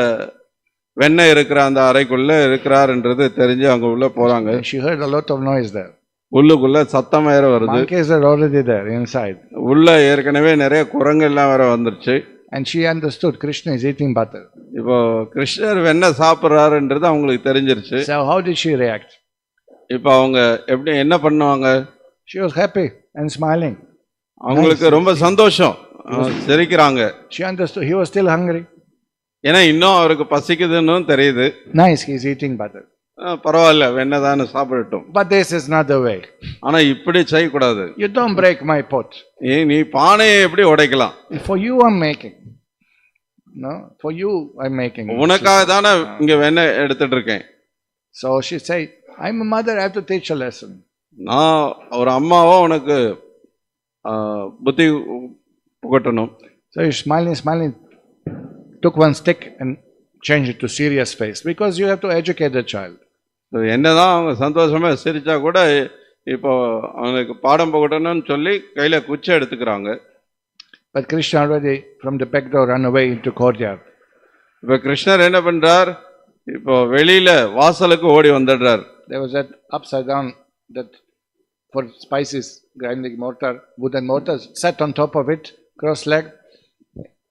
வெண்ணெய் இருக்கிற அந்த அறைக்குள்ள இருக்கிறார்ன்றது தெரிஞ்சு அங்க உள்ள போறாங்க. She heard a lot of noise there. உள்ளுக்குள்ள சத்தம் வேற வருது. Monkeys are already there inside. உள்ள ஏற்கனவே நிறைய குரங்கு எல்லாம் வேற வந்துருச்சு. And she understood Krishna is eating butter. இப்போ கிருஷ்ணர் வெண்ணெய் சாப்பிடுறாருன்றது அவங்களுக்கு தெரிஞ்சிருச்சு. So how did she react? இப்போ அவங்க எப்படி என்ன பண்ணுவாங்க? She was happy and smiling. அவங்களுக்கு ரொம்ப சந்தோஷம், சிரிக்கிறாங்க. She understood he was still hungry. ஏன்னா இன்னும் அவருக்கு பசிக்குதுன்னு தெரியுது. Nice, he is eating butter. பரவாயில்ல, வெண்ணெய் தானே சாப்பிடட்டும். But this is not the way. ஆனா இப்படி செய்யக்கூடாது. You don't break my pot. நீ பானையை எப்படி உடைக்கலாம்? For you I'm making. No, for you I'm making. உனக்காக தானே இங்க வெண்ணெய் எடுத்துட்டு இருக்கேன். So she said, I'm a mother, I have to teach a lesson. நான் ஒரு அம்மாவோ உனக்கு புத்தி புகட்டணும். So he smiling, took one stick and changed it to serious face because you have to educate the child. என்னதான் அவங்க சந்தோஷமா சிரிச்சா கூட இப்போ அவனுக்கு பாடம் புகட்டணும்னு சொல்லி கையில குச்சி எடுத்துக்கிறாங்க. But Krishna already from the back door ran away into courtyard. இப்போ கிருஷ்ணர் என்ன பண்றார்? இப்போ வெளியில வாசலுக்கு ஓடி வந்துடுறார். There was that upside down that for spices grinding mortar, wooden mortar, sat on top of it, cross leg.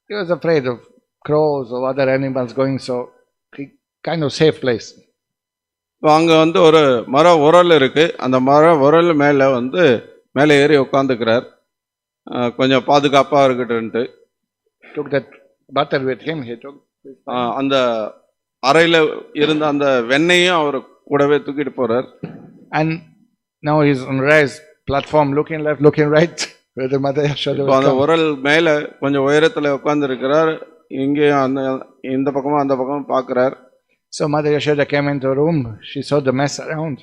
He was afraid of crows or other animals going, so he kind of safe place. இப்போ அங்க வந்து ஒரு மர உரல் இருக்கு. அந்த மர உரல் மேல வந்து மேலே ஏறி உட்காந்துக்கிறார், கொஞ்சம் பாதுகாப்பா இருக்கட்டும்ட்டு. Took that butter with him. He took அந்த அறையில இருந்த அந்த வெண்ணையும் அவர் கூடவே தூக்கிட்டு போறார். And now he's on rise platform, looking left, looking right. Where the Mother Yashoda was. அந்த உரல் மேல கொஞ்சம் உயரத்துல உட்கார்ந்து இருக்கிறார். இங்கே அந்த இந்த பக்கமும் அந்த பக்கமும் பார்க்கிறார். So Mother Yashoda came into the room. She saw the mess around.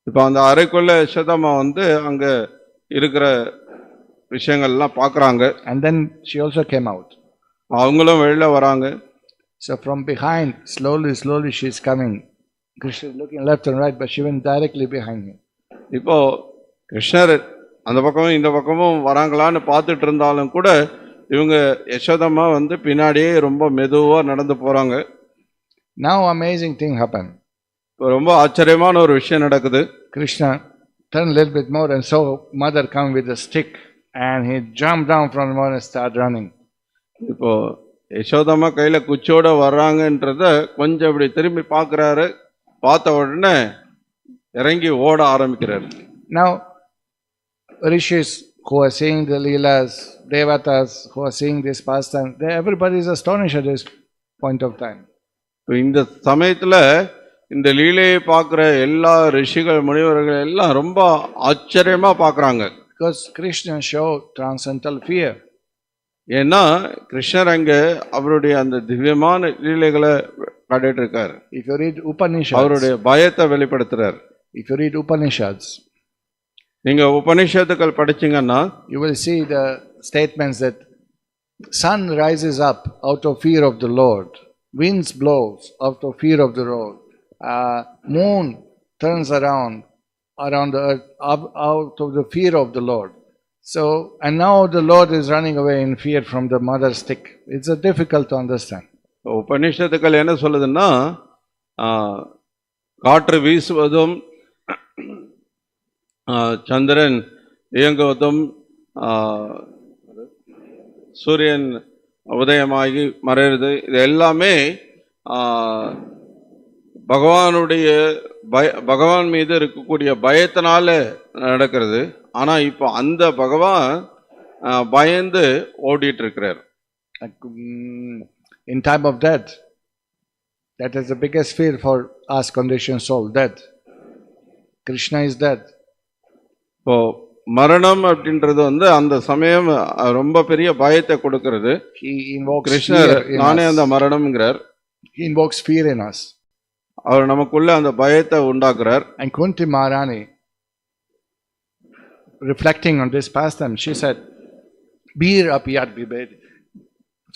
இப்போ அந்த அறைக்குள்ள யசோதம்மா வந்து அங்க இருக்கிற விஷயங்கள்லாம் பார்க்கறாங்க. And then she also came out. அவங்களும் வெளியில வராங்க. So from behind, slowly she is coming. Krishna is looking left and right, but she went directly behind him. இப்போ கிருஷ்ணர் அந்த பக்கமும் இந்த பக்கமும் வராங்களான்னு பார்த்துட்டு இருந்தாலும் கூட இவங்க யசோதம்மா வந்து பின்னாடியே ரொம்ப மெதுவா நடந்து போறாங்க. Now amazing thing happened. ரொம்ப ஆச்சரியமான ஒரு விஷயம் நடக்குது. Krishna turned a little bit more and saw mother come with a stick, and he jumped down from the mother and started running. இப்போ யசோதம்மா கையில குச்சியோட வர்றாங்கன்றத கொஞ்சம் இப்படி திரும்பி பார்க்கறாரு. பார்த்த உடனே இறங்கி ஓட ஆரம்பிக்கிறார். Now rishis who are seeing the leelas, devatas who are seeing this pastime, everybody is astonished at this point of time. இந்த சமயத்துல இந்த லீலையை பார்க்குற எல்லா ரிஷிகள் முனிவர்கள் எல்லாம் ரொம்ப ஆச்சரியமா பார்க்கறாங்க. Because Krishna showed transcendental fear. ஏன்னா கிருஷ்ணர் அங்க அவருடைய அந்த திவ்யமான லீலைகளை காட்டிட்டு இருக்காரு. If you read Upanishads, அவருடைய பயத்தை வெளிப்படுத்துறார். If you read Upanishads, நீங்க உபனிஷத்துக்கள் படிச்சீங்கன்னா you will see the statements that sun rises up out of fear of the Lord, winds blows out of fear of the Lord, moon turns around the earth out of the fear of the Lord. So, and now the Lord is running away in fear from the mother's stick. It's difficult to understand. உபனிஷத்துக்கள் என்ன சொல்லுதுன்னா காற்று வீசுவதும் சந்திரன் இயங்குவதும் சூரியன் உதயமாகி மறைகிறது, இது எல்லாமே பகவான் மீது இருக்கக்கூடிய பயத்தினால நடக்கிறது. ஆனா இப்போ அந்த பகவான் பயந்து ஓடிட்டு இருக்கிறார். In time of death, that is the biggest fear for us conditioned soul, death. Krishna is dead. இப்போ மரணம் அப்படின்றது வந்து அந்த சமயம் ரொம்ப பெரிய பயத்தை கொடுக்கிறது. He invokes கிருஷ்ணர் நானே அந்த மரணம்ங்கிறார். He invokes fear in us. அவர் நமக்குள்ள அந்த பயத்தை உண்டாக்குறார். And Kunti Maharani, reflecting on this pastime, she said, "Bir apiyat bibed."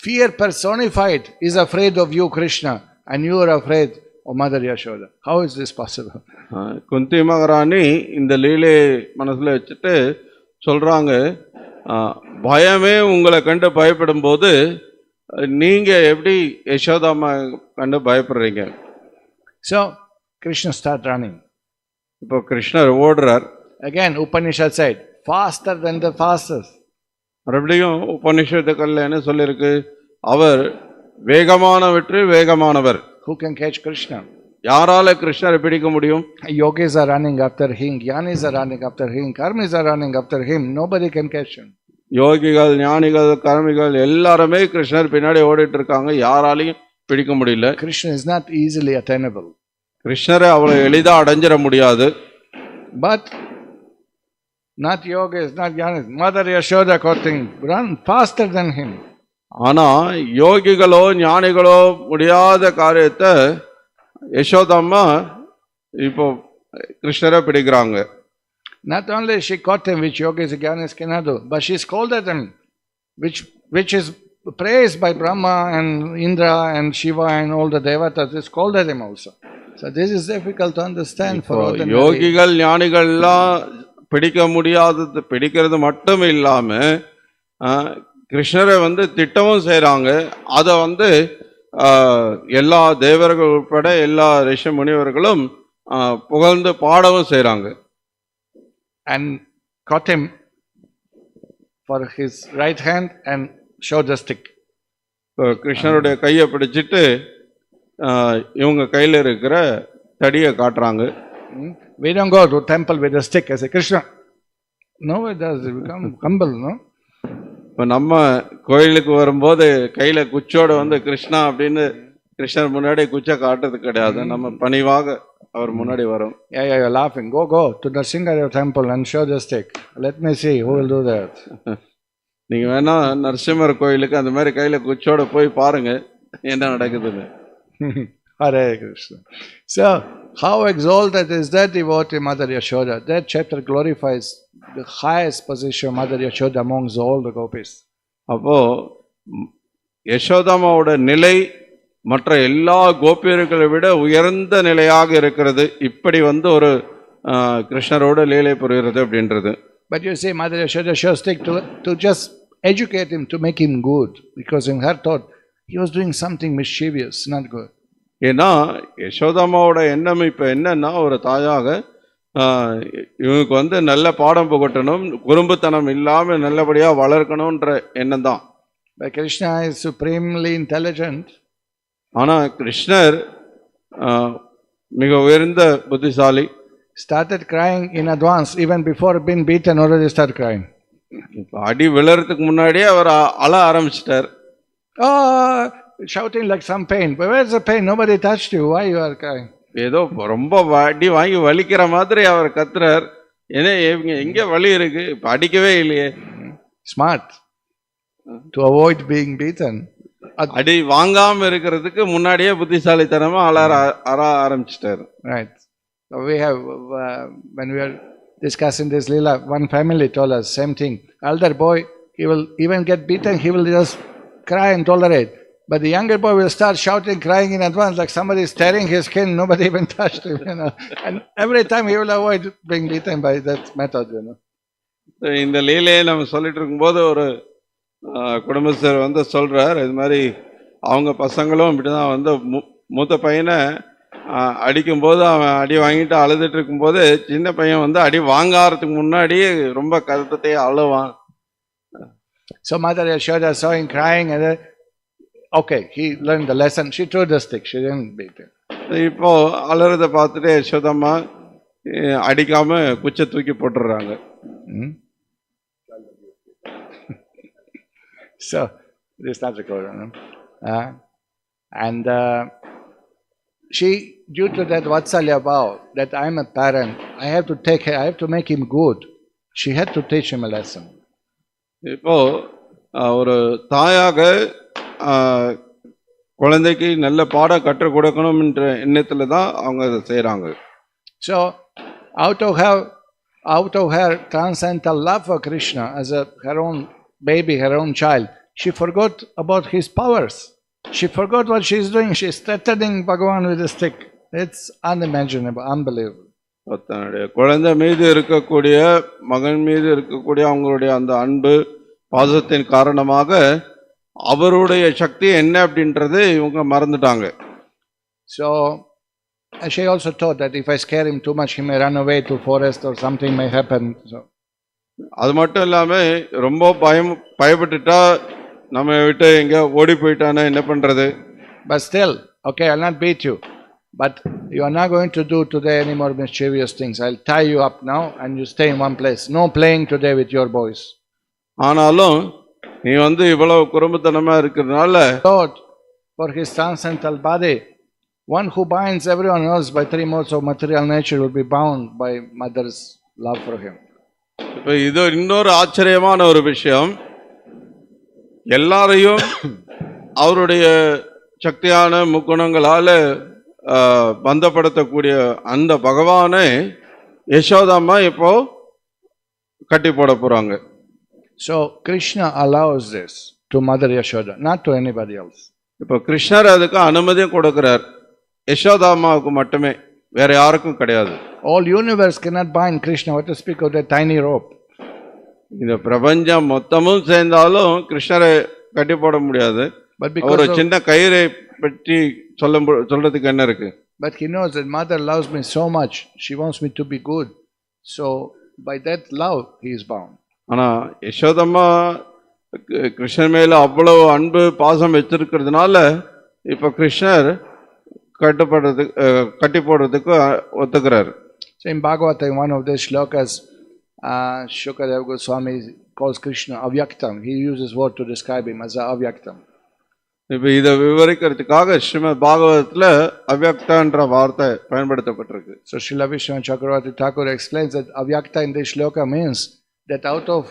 Fear personified is afraid of you, Krishna, and you are afraid of Mother Yashoda. How is this possible? குந்தி மகாராணி இந்த லீலை மனசுல வச்சுட்டு சொல்றாங்க, பயமே உங்களை கண்டு பயப்படும் போது நீங்க எப்படி யசோதாமா கண்டு பயப்படுறீங்க? So Krishna start running. இப்போ கிருஷ்ணர் ஓடுறார். Again Upanishad said, faster than the fastest. மறுபடியும் உபநிஷத்துக்கள்ல என்ன சொல்லிருக்கு? அவர் வேகமானவற்று வேகமானவர். Who can catch Krishna? யாரால கிருஷ்ணரை பிடிக்க முடியும்? Yogis are running after him, Gyanis are running after him, Karmis are running after him. Nobody can catch him. யோகிகள், ஞானிகள், கர்மிகள் எல்லாருமே கிருஷ்ணர் பின்னாடி ஓடிட்டு இருக்காங்க. யாராலையும் பிடிக்க முடியல. Krishna is not easily attainable. கிருஷ்ணரை அவ்வளவு எளிதா அடைஞ்சிட முடியாது. But not yogis, not Gyanis. Mother Yashoda caught him, run faster than him. ஆனா யோகிகளோ ஞானிகளோ முடியாத காரியத்தை யசோதம்மா இப்போ கிருஷ்ணரை பிடிக்கிறாங்க. Not only she caught him, which yogis and Gyanis cannot do, but she scolded him, which is praised by Brahma and Indra and Shiva and all the devatas. They scolded him also. So this is difficult to understand for ordinary. யோகிகள் ஞானிகள்லாம் பிடிக்க முடியாதது, பிடிக்கிறது மட்டும் இல்லாம கிருஷ்ணரை திட்டமும் செய்றாங்க. அதை எல்லா தேவர்கள் உட்பட எல்லா ரிஷி முனிவர்களும் புகழ்ந்து பாடவும் செய்றாங்க. And caught him for his right hand and showed the stick. கிருஷ்ணருடைய கையை பிடிச்சிட்டு இவங்க கையில இருக்கிற தடியை காட்டுறாங்க. We don't go to temple with a stick and say, Krishna. No, it does. It become humble, no? இப்போ நம்ம கோயிலுக்கு வரும்போது கையில குச்சோட கிருஷ்ணா அப்படின்னு கிருஷ்ணர் முன்னாடி குச்சை காட்டுறது கிடையாது. நம்ம பணிவாக அவர் முன்னாடி வரும். Yeah, you're laughing. Go to the Singara temple and show the stick. Let me see who will do that. நீங்க வேணா நரசிம்மர் கோயிலுக்கு அந்த மாதிரி கையில குச்சோட போய் பாருங்க என்ன நடக்குதுன்னு. Hare Krishna. So, how exalted is that devotee Mother Yashoda? That chapter glorifies the highest position of Mother Yashoda amongst all the gopis. அப்போ யசோதாமாவோட நிலை மற்ற எல்லா கோபியர்களை விட உயர்ந்த நிலையாக இருக்கிறது. இப்படி ஒரு கிருஷ்ணரோட லீலை புரிகிறது அப்படின்றது. But you see, Mother Yashoda shows stick to just educate him, to make him good, because in her thought he was doing something mischievous, not good. ஏன்னா யசோதாமாவோட எண்ணம் இப்ப என்னன்னா, ஒரு தாயாக இவனுக்கு நல்ல பாடம் புகட்டணும், குறும்புத்தனம் இல்லாம நல்லபடியா வளர்க்கணும்ன்ற எண்ணம் தான். But Krishna is supremely intelligent. ஆனா கிருஷ்ணர் மிக உயர்ந்த புத்திசாலி. Started crying in advance, even before being beaten already started crying. அடி விழறதுக்கு முன்னாடியே அவர் அழ ஆரம்பிச்சிட்டார். Oh, shouting like some pain. But where's the pain? Nobody touched you. Why you are crying? ஏதோ ரொம்ப அடி வாங்கி வலிக்கிற மாதிரி அவர் கத்துறார். ஏன்னா எங்க வலி இருக்கு, இப்ப அடிக்கவே இல்லையே. Smart to avoid being beaten. அடி வாங்காம இருக்கிறதுக்கு முன்னாடியே புத்திசாலித்தனமா அழ ஆரம்பிச்சிட்டாரு. Right. So we have when we are discussing this lila, one family told us same thing. Elder boy, he will even get beaten, he will just cry and tolerate. But the younger boy will start shouting, crying in advance, like somebody is tearing his skin, nobody even touched him, And every time he will avoid being beaten by that method, இந்த லீலையை நம்ம சொல்லிட்டு இருக்கும்போது ஒரு குடும்பஸ்தர் சொல்றார், இது மாதிரி அவங்க பசங்களும் இப்படிதான் மூத்த பையனை அடிக்கும்போது அவன் அடி வாங்கிட்டு அழுதுட்டு இருக்கும்போது சின்ன பையன் அடி வாங்காறதுக்கு முன்னாடியே ரொம்ப கருத்தத்தை அழுவான். So Mother Yashoda saw him crying and okay, he learned the lesson. She threw the stick. She didn't beat him. இப்போ அலறத பார்த்துட்டு யசோதம்மா அடிக்காம குச்சை தூக்கி போட்டுறாங்க. So this is not recorded, no? And she, due to that Vatsalya vow, that I am a parent, I have to take care, I have to make him good. She had to teach him a lesson. இப்போ ஒரு தாயாக குழந்தைக்கு நல்ல பாடம் கற்றுக் கொடுக்கணும்ன்ற எண்ணத்துல தான் அவங்க அதை செய்றாங்க. So out of her transcendental love for Krishna as her own baby, her own child, she forgot about his powers. She forgot what she's doing. She's threatening Bhagavan with a stick. It's unimaginable, unbelievable. தன்னுடைய குழந்தை மீது இருக்கக்கூடிய, மகன் மீது இருக்கக்கூடிய அவங்களுடைய அந்த அன்பு பாசத்தின் காரணமாக அவருடைய சக்தி என்ன அப்படின்றது இவங்க மறந்துட்டாங்க. So she also thought that if I scare him too much, he may run away to forest or something may happen. So அது மட்டும் இல்லாம ரொம்ப பயப்பட்டுட்டா நம்ம விட்டு எங்க ஓடி போயிட்டானா என்ன பண்றது? But still, okay, I'll not beat you, but you are not going to do today any more mischievous things. I'll tie you up now and you stay in one place. No playing today with your boys. ஆனாலும் நீ இவ்வளவு குறும்புத்தனமா இருக்கிறதுனால Lord, for his transcendental body, one who binds everyone else by three modes of material nature will be bound by mother's love for him. இப்ப இது இன்னொரு ஆச்சரியமான ஒரு விஷயம். எல்லாரையும் அவருடைய சக்தியான முக்குணங்களால பந்தப்படுத்தக்கூடிய அந்த பகவானை யசோதாம்மா இப்போ கட்டி போட போறாங்க. So Krishna allows this to Mother Yashoda, not to anybody else. இப்போ கிருஷ்ணர் அதுக்கு அனுமதி கொடுக்கிறார், யசோதாம்மாவுக்கு மட்டுமே, வேற யாருக்கும் கிடையாது. All universe cannot bind Krishna, what to speak of that tiny rope. இந்த பிரபஞ்சம் மொத்தமும் சேர்ந்தாலும் கிருஷ்ணரை கட்டி போட முடியாது. ஒரு சின்ன கயிறை பற்றி சொல்றதுக்கு என்ன இருக்கு? But he knows that mother loves me so much, she wants me to be good. So by that love he is bound. ஆனா யசோதம்மா கிருஷ்ணர் மேல அவ்வளவு அன்பு பாசம் வச்சிருக்கிறதுனால இப்ப கிருஷ்ணர் கட்டி போடுறதுக்கு ஒத்துக்கிறார். So in Bhagavata, in one of these shlokas, Shukadeva Goswami calls Krishna Avyaktam. He uses word to describe him as Avyaktam. இப்ப இதை விவரிக்கிறதுக்காக ஸ்ரீமத் பாகவதத்துல அவ்யக்தன்ற வார்த்தை பயன்படுத்தப்பட்டிருக்கு. So Srila Vishnu Chakravarti Thakur explains that Avyakta in this shloka means that out of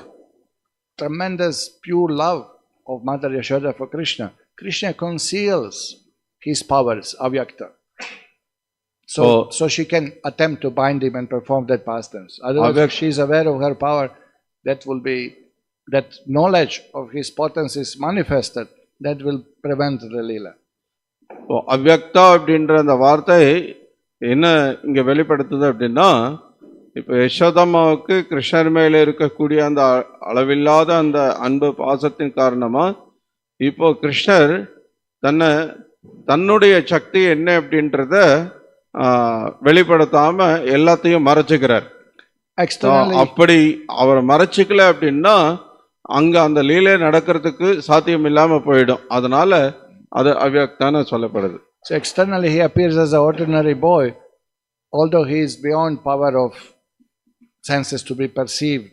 tremendous pure love of Mother Yashoda for Krishna, Krishna conceals his powers, Avyakta. So she can attempt to bind him and perform that pastance. Otherwise, if she is aware of her power, that knowledge of his potency is manifested, that will prevent the Leela. அவ்யக்தா அப்படின்ற அந்த வார்த்தை என்ன இங்க வெளிப்படுத்துது அப்படின்னா, இப்ப யசோதம்மாவுக்கு கிருஷ்ணர் மேல இருக்கக்கூடிய அந்த அளவில்லாத அந்த அன்பு பாசத்தின் காரணமா இப்போ கிருஷ்ணர் தன்னுடைய சக்தி என்ன அப்படின்றத வெளிப்படுத்தாம எல்லாத்தையும் மறைச்சுக்கிறார். அப்படி அவர் மறைச்சிக்கல அப்படின்னா அங்க அந்த லீலை நடக்கிறதுக்கு சாத்தியம் இல்லாம போயிடும். அதனால அது அவ்யக்தான சொல்லப்படுது. So externally he appears as an ordinary boy, although he is beyond power of senses to be perceived,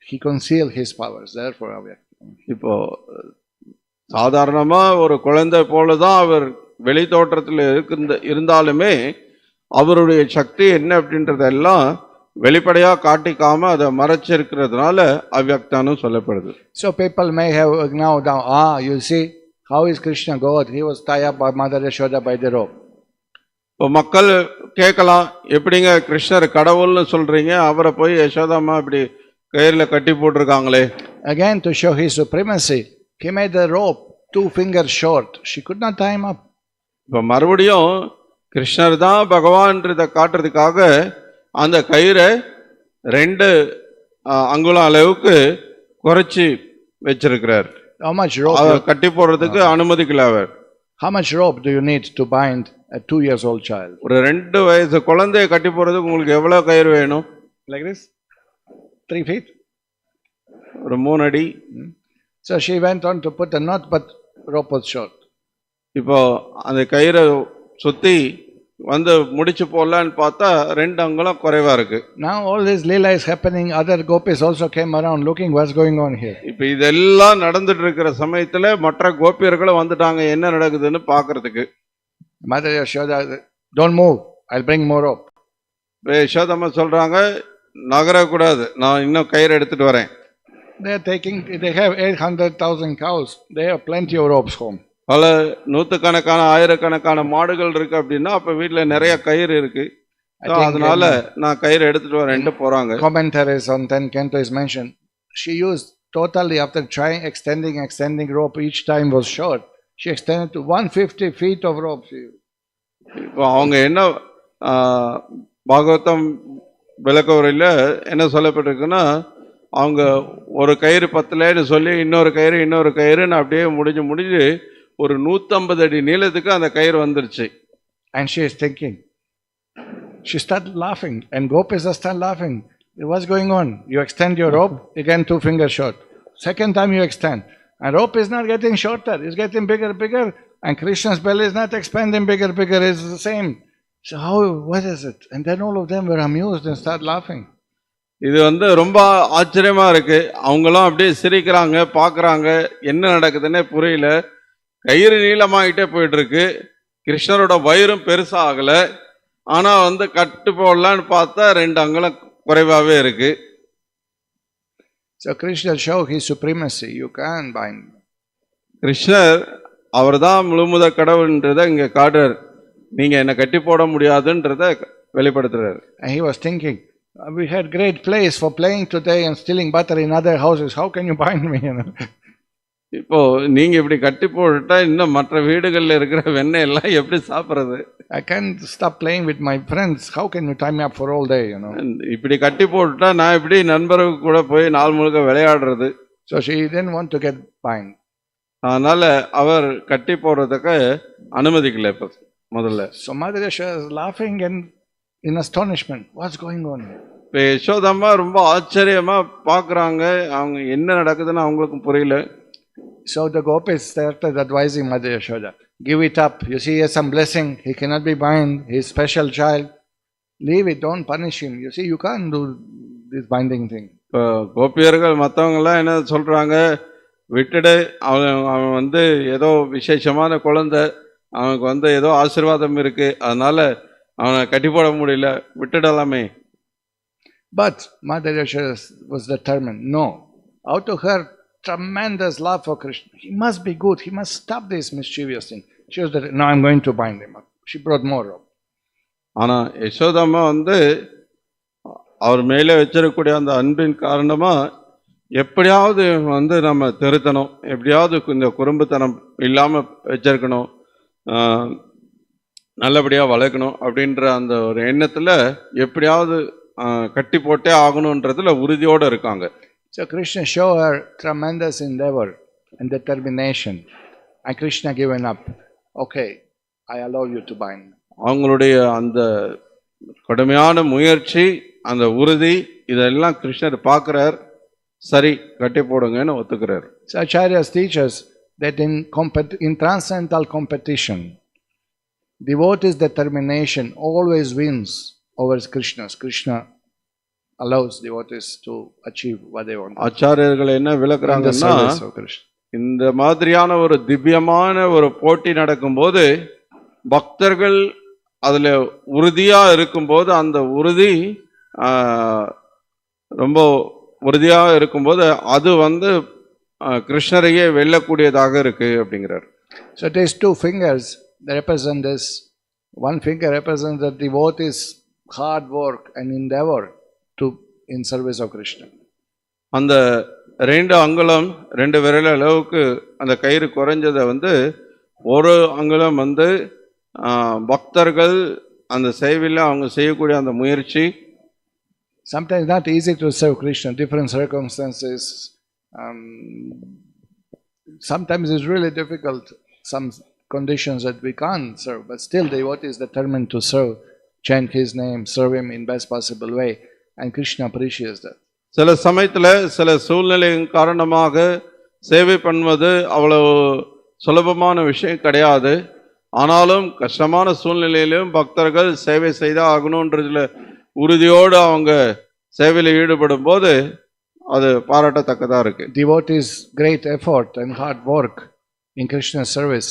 he conceals his powers, therefore avyaktam. இப்போ சாதாரணமா ஒரு குழந்தை போலதான் அவர் வெளி தோற்றத்தில் இருந்தாலுமே அவருடைய சக்தி என்ன அப்படின்றதெல்லாம் வெளிப்படையா காட்டிக்காம அதை மறைச்சிருக்கிறதுனால அவ்யக்தான்னு சொல்லப்படுது. So people may have now down, you see, how is Krishna God? He was tied up by Mother Yashoda by the rope. இப்போ மக்கள் கேட்கலாம், எப்படிங்க கிருஷ்ணர் கடவுள்னு சொல்றீங்க, அவரை போய் யசோதாம்மா இப்படி கயிறுல கட்டி போட்டிருக்காங்களே. Again to show his supremacy, he made the rope 2 fingers short. She could not tie him up. இப்போ மறுபடியும் கிருஷ்ணர் தான் பகவான்றதை காட்டுறதுக்காக அந்த கயிறை 2 அங்குலம் அளவுக்கு குறைச்சி வச்சிருக்கிறார். How much rope? கட்டி போடுறதுக்கு அனுமதிக்கல அவர். How much rope do you need to bind a 2 years old child? ஒரு 2 வயசு குழந்தையை கட்டி போடுறதுக்கு உங்களுக்கு எவ்வளவு கயிறு வேணும்? Like this? 3 feet? ஒரு 3 அடி. So she went on to put a knot, but rope was short. இப்போ அந்த கயிறை சுத்தி முடிச்சு போடலான்னு பார்த்தா 2 அங்குலம் குறைவா இருக்கு. Now all this leela is happening. Other gopis also came around looking what's going on here. இப்போ இதெல்லாம் நடந்துட்டு இருக்கிற சமயத்துல மற்ற கோபியர்களும் வந்துட்டாங்க என்ன நடக்குதுன்னு பார்க்கிறதுக்கு. Mother Yashoda, don't move, I'll bring more rope. Yashodamma சொல்றாங்க, நகரக்கூடாது, நான் இன்னும் கயிறு எடுத்துட்டு வரேன். They have 800,000 cows. They have plenty of ropes home. பல நூற்றுக்கணக்கான ஆயிரக்கணக்கான மாடுகள் இருக்கு அப்படின்னா அப்ப வீட்டுல நிறைய கயிறு இருக்கு. So, அதனால நான் கயிறு எடுத்துட்டு வரேன்ட்டு போறாங்க. Commentaries on 10 canto is mentioned. She used totally, after trying extending rope, each time was short. She extended to 150 feet of rope. இப்போ அவங்க என்ன பாகவதம் விளக்க உரையில என்ன சொல்லப்பட்டிருக்குன்னா, அவங்க ஒரு கயிறு பத்தலைன்னு சொல்லி இன்னொரு கயிறுன்னு அப்படியே முடிஞ்சு ஒரு 150 அடி நீளத்துக்கு அந்த கயிறு வந்துருச்சு. And she is thinking. She started laughing, and gopis start laughing. What's going on? You extend your rope, again 2 fingers short. Second time you extend, and rope is not getting shorter, it's getting bigger, and Krishna's belly is not expanding bigger, it's the same. So what is it? And then all of them were amused and start laughing. இது ரொம்ப ஆச்சரியமா இருக்கு. அவங்களும் அப்படியே சிரிக்கிறாங்க, பார்க்கறாங்க, என்ன நடக்குதுன்னே புரியல. கயிறு நீளமாயிட்டே போயிட்டு இருக்கு. கிருஷ்ணரோட வயிறும் பெருசா ஆகல. ஆனா கட்டு போடலான்னு பார்த்தா 2 அங்குலம் குறைவாவே இருக்கு. So Krishna show his supremacy. You can't bind. கிருஷ்ணர் அவர்தான் முழுமுதற் கடவுள்ன்றதை இங்க காட்டுறார். நீங்க என்ன கட்டி போட முடியாதுன்றதை வெளிப்படுத்துறார். And he was thinking, we had great place for playing today and stealing butter in other houses. How can you bind me? இப்போ நீங்க இப்படி கட்டி போட்டுட்டா இன்னும் மற்ற வீடுகள்ல இருக்கிற வெண்ணெய் எல்லாம் எப்படி சாப்பிடுறது? I can't stop playing with my friends. How can you tie me up for all day? இப்படி கட்டி போட்டுட்டா நான் இப்படி நண்பர்கள் கூட போய் நாள் முழுக்க விளையாடுறது. So she didn't want to get bind. அதனால அவர் கட்டி போடுறதுக்கு அனுமதிக்கல இப்ப முதல்ல. So Mother Yashoda is laughing and in astonishment. What's going on? இப்ப யசோதம்மா ரொம்ப ஆச்சரியமா பாக்குறாங்க. அவங்க என்ன நடக்குதுன்னு அவங்களுக்கும் புரியல. So the gopis started advising Mother Yashoda, give it up. You see, he has some blessing. He cannot be bound. He's special child. Leave it. Don't punish him. You see, you can't do this binding thing. கோபியர்கள் மற்றவங்க எல்லாம் என்ன சொல்றாங்க, விட்டுடு, அவன் ஏதோ விசேஷமான குழந்தை, அவனுக்கு ஏதோ ஆசீர்வாதம் இருக்கு, அதனால அவனை கட்டி போட முடியல, விட்டுடலாமே. But Mother Yashoda was determined. No, out of her tremendous love for Krishna, he must be good. He must stop this mischievous thing. She was that, no, I'm going to bind him up. She brought more rope. ஆனா யசோதம்மா அவர் மேலே வச்சிருக்கக்கூடிய அந்த அன்பின் காரணமா எப்படியாவது நம்ம திருத்தணும், எப்படியாவது இந்த குறும்புத்தனம் இல்லாம வச்சிருக்கணும், நல்லபடியா வளர்க்கணும் அப்படின்ற அந்த ஒரு எண்ணத்துல எப்படியாவது கட்டி போட்டே ஆகணும்ன்றதுல உறுதியோட இருக்காங்க. So Krishna showed her tremendous endeavor and determination, and Krishna given up. Okay, I allow you to bind. அவங்களுடைய அந்த கடுமையான முயற்சி, அந்த உறுதி, இதெல்லாம் கிருஷ்ணர் பார்க்கிறார். சரி, கட்டி போடுங்கன்னு ஒத்துக்கிறார். So Acharyas teach us that in transcendental competition, devotees' determination always wins over Krishna's. Krishna allows devotees to achieve what they want. ஆச்சாரியர்கள் என்ன விளக்குறாங்கன்னா, இந்த மாதிரியான ஒரு திவ்யமான ஒரு போட்டி நடக்கும்போது பக்தர்கள் அதுல உறுதியா இருக்கும்போது, அந்த உறுதி ரொம்ப உறுதியா இருக்கும்போது அது கிருஷ்ணரையே வெல்லக்கூடியதாக இருக்கு அப்படிங்கிறார். So it is 2 fingers that represent this. One finger represents the devotees' hard work and endeavor in service of Krishna. அந்த 2 அங்குலம் 2 விரல் அளவுக்கு அந்த கயிறு குறைஞ்சதை ஒரு அங்குலம் பக்தர்கள் அந்த சேவையில் அவங்க செய்யக்கூடிய அந்த முயற்சி. Sometimes not easy to serve Krishna, different circumstances. Sometimes it's really difficult, some conditions that we can't serve, but still the devotee is determined to serve, chant his name, serve him in best possible way, and Krishna appreciates that. சில சமயத்துல சில சூழ்நிலையின் காரணமாக சேவை பண்ணுவது அவ்வளவு சுலபமான விஷயம் கிடையாது. ஆனாலும் கஷ்டமான சூழ்நிலையிலும் பக்தர்கள் சேவை செய்தா ஆகணும்ன்றதுல உறுதியோடு அவங்க சேவையில் ஈடுபடும் போது அது பாராட்டத்தக்கதா இருக்கு. Devotees' great effort and hard work in Krishna's service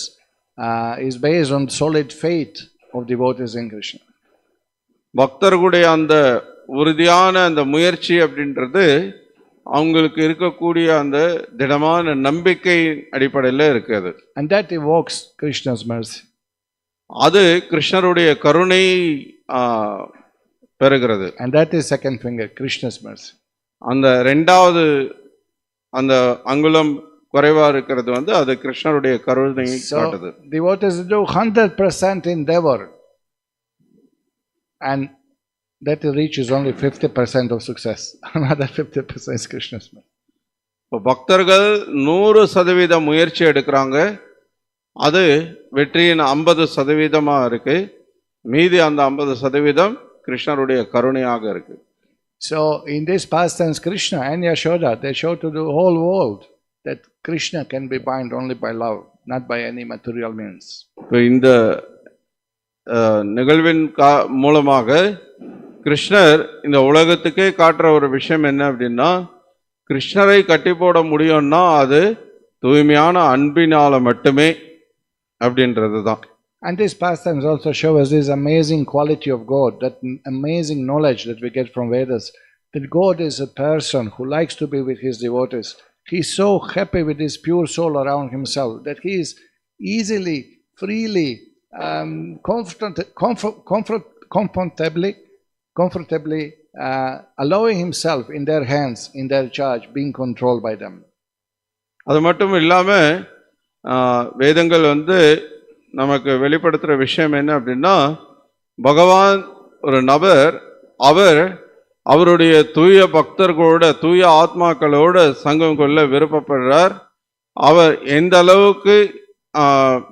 is based on solid faith of devotees in Krishna. பக்தர்களுடைய அந்த உறுதியான அந்த முயற்சி அப்படின்றது அவங்களுக்கு இருக்கக்கூடிய அந்த திடமான நம்பிக்கை அடிப்படையில் இருக்குது. And that evokes Krishna's mercy. அது கிருஷ்ணருடைய கருணை பெறுகிறது. And that is second finger, Krishna's mercy. அந்த ரெண்டாவது அந்த அங்குலம் குறைவா இருக்கிறது அது கிருஷ்ணருடைய கருணையை காட்டுது. Devotees do 100% endeavor and that reaches only 50% of success. Another 50% is Krishna's mercy. பக்தர்கள் 100% முயற்சி எடுக்கிறாங்க, அது வெற்றியின் 50% இருக்கு, மீதி அந்த 50% கிருஷ்ணருடைய கருணையாக இருக்கு. So in this pastimes, Krishna and Yashoda, they show to the whole world that Krishna can be bound only by love, not by any material means. இந்த நிகழ்வின் மூலமாக கிருஷ்ணர் இந்த உலகத்துக்கே காட்டுற ஒரு விஷயம் என்ன அப்படின்னா, கிருஷ்ணரை கட்டி போட முடியும்னா அது தூய்மையான அன்பினால மட்டுமே அப்படின்றது தான். And these pastimes also show us this amazing quality of God, that amazing knowledge that we get from Vedas, that God is a person who likes to be with his devotees. He is so happy with his pure soul around himself that he is easily, freely, comfortably allowing himself in their hands, in their charge, being controlled by them. அது மட்டும் இல்லாமல் வேதங்கள் நமக்கு வெளிப்படுத்துகிற விஷயம் என்ன அப்படின்னா, பகவான் ஒரு நபர், அவருடைய தூய பக்தர்களோட தூய ஆத்மாக்களோட சங்கம் கொள்ள விருப்பப்படுறார். அவர் எந்த அளவுக்கு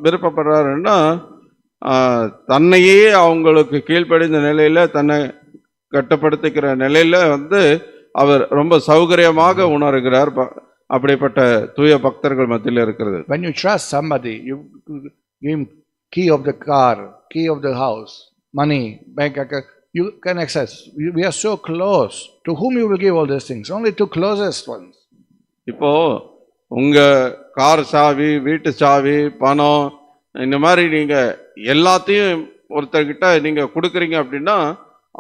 விருப்பப்படுறாருன்னா, தன்னையே அவங்களுக்கு கீழ்ப்படிந்த நிலையில, தன்னை கட்டுப்படுத்திக்கிற நிலையில அவர் ரொம்ப சௌகரியமாக உணர்கிறார். அப்படிப்பட்ட தூய பக்தர்கள் மத்தியில் இருக்கிறது. When you trust somebody, you give him key of the car, key of the house, money, bank account, you can access. We are so close. To whom you will give all these things? Only to closest ones. இப்போ உங்க car சாவி, வீட்டு சாவி, பணம், இந்த மாதிரி நீங்க எல்லாத்தையும் ஒருத்தர்கிட்ட நீங்க கொடுக்குறீங்க அப்படின்னா,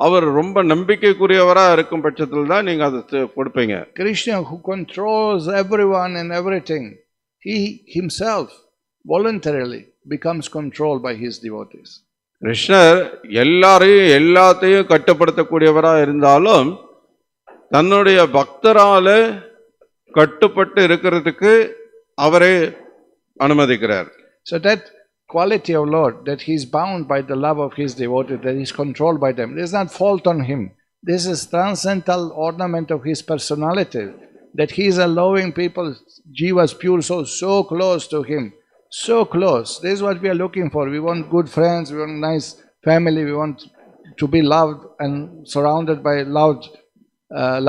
அவர் ரொம்ப நம்பிக்கைக்குரியவரா இருக்கும் பட்சத்தில் தான் நீங்க அதை கொடுப்பீங்க. Krishna, who controls everyone and everything, he himself voluntarily becomes controlled by his devotees. கிருஷ்ணர் எல்லாத்தையும் கட்டுப்படுத்தக்கூடியவரா இருந்தாலும் தன்னுடைய பக்தரால கட்டுப்பட்டு இருக்கிறதுக்கு அவரே அனுமதிக்கிறார். So that quality of Lord, that he is bound by the love of his devotees, that he is controlled by them, this is not fault on him. This is transcendental ornament of his personality, that he is allowing people, jivas, pure souls, so close to him. So close. This is what we are looking for. We want good friends, we want nice family, we want to be loved and surrounded by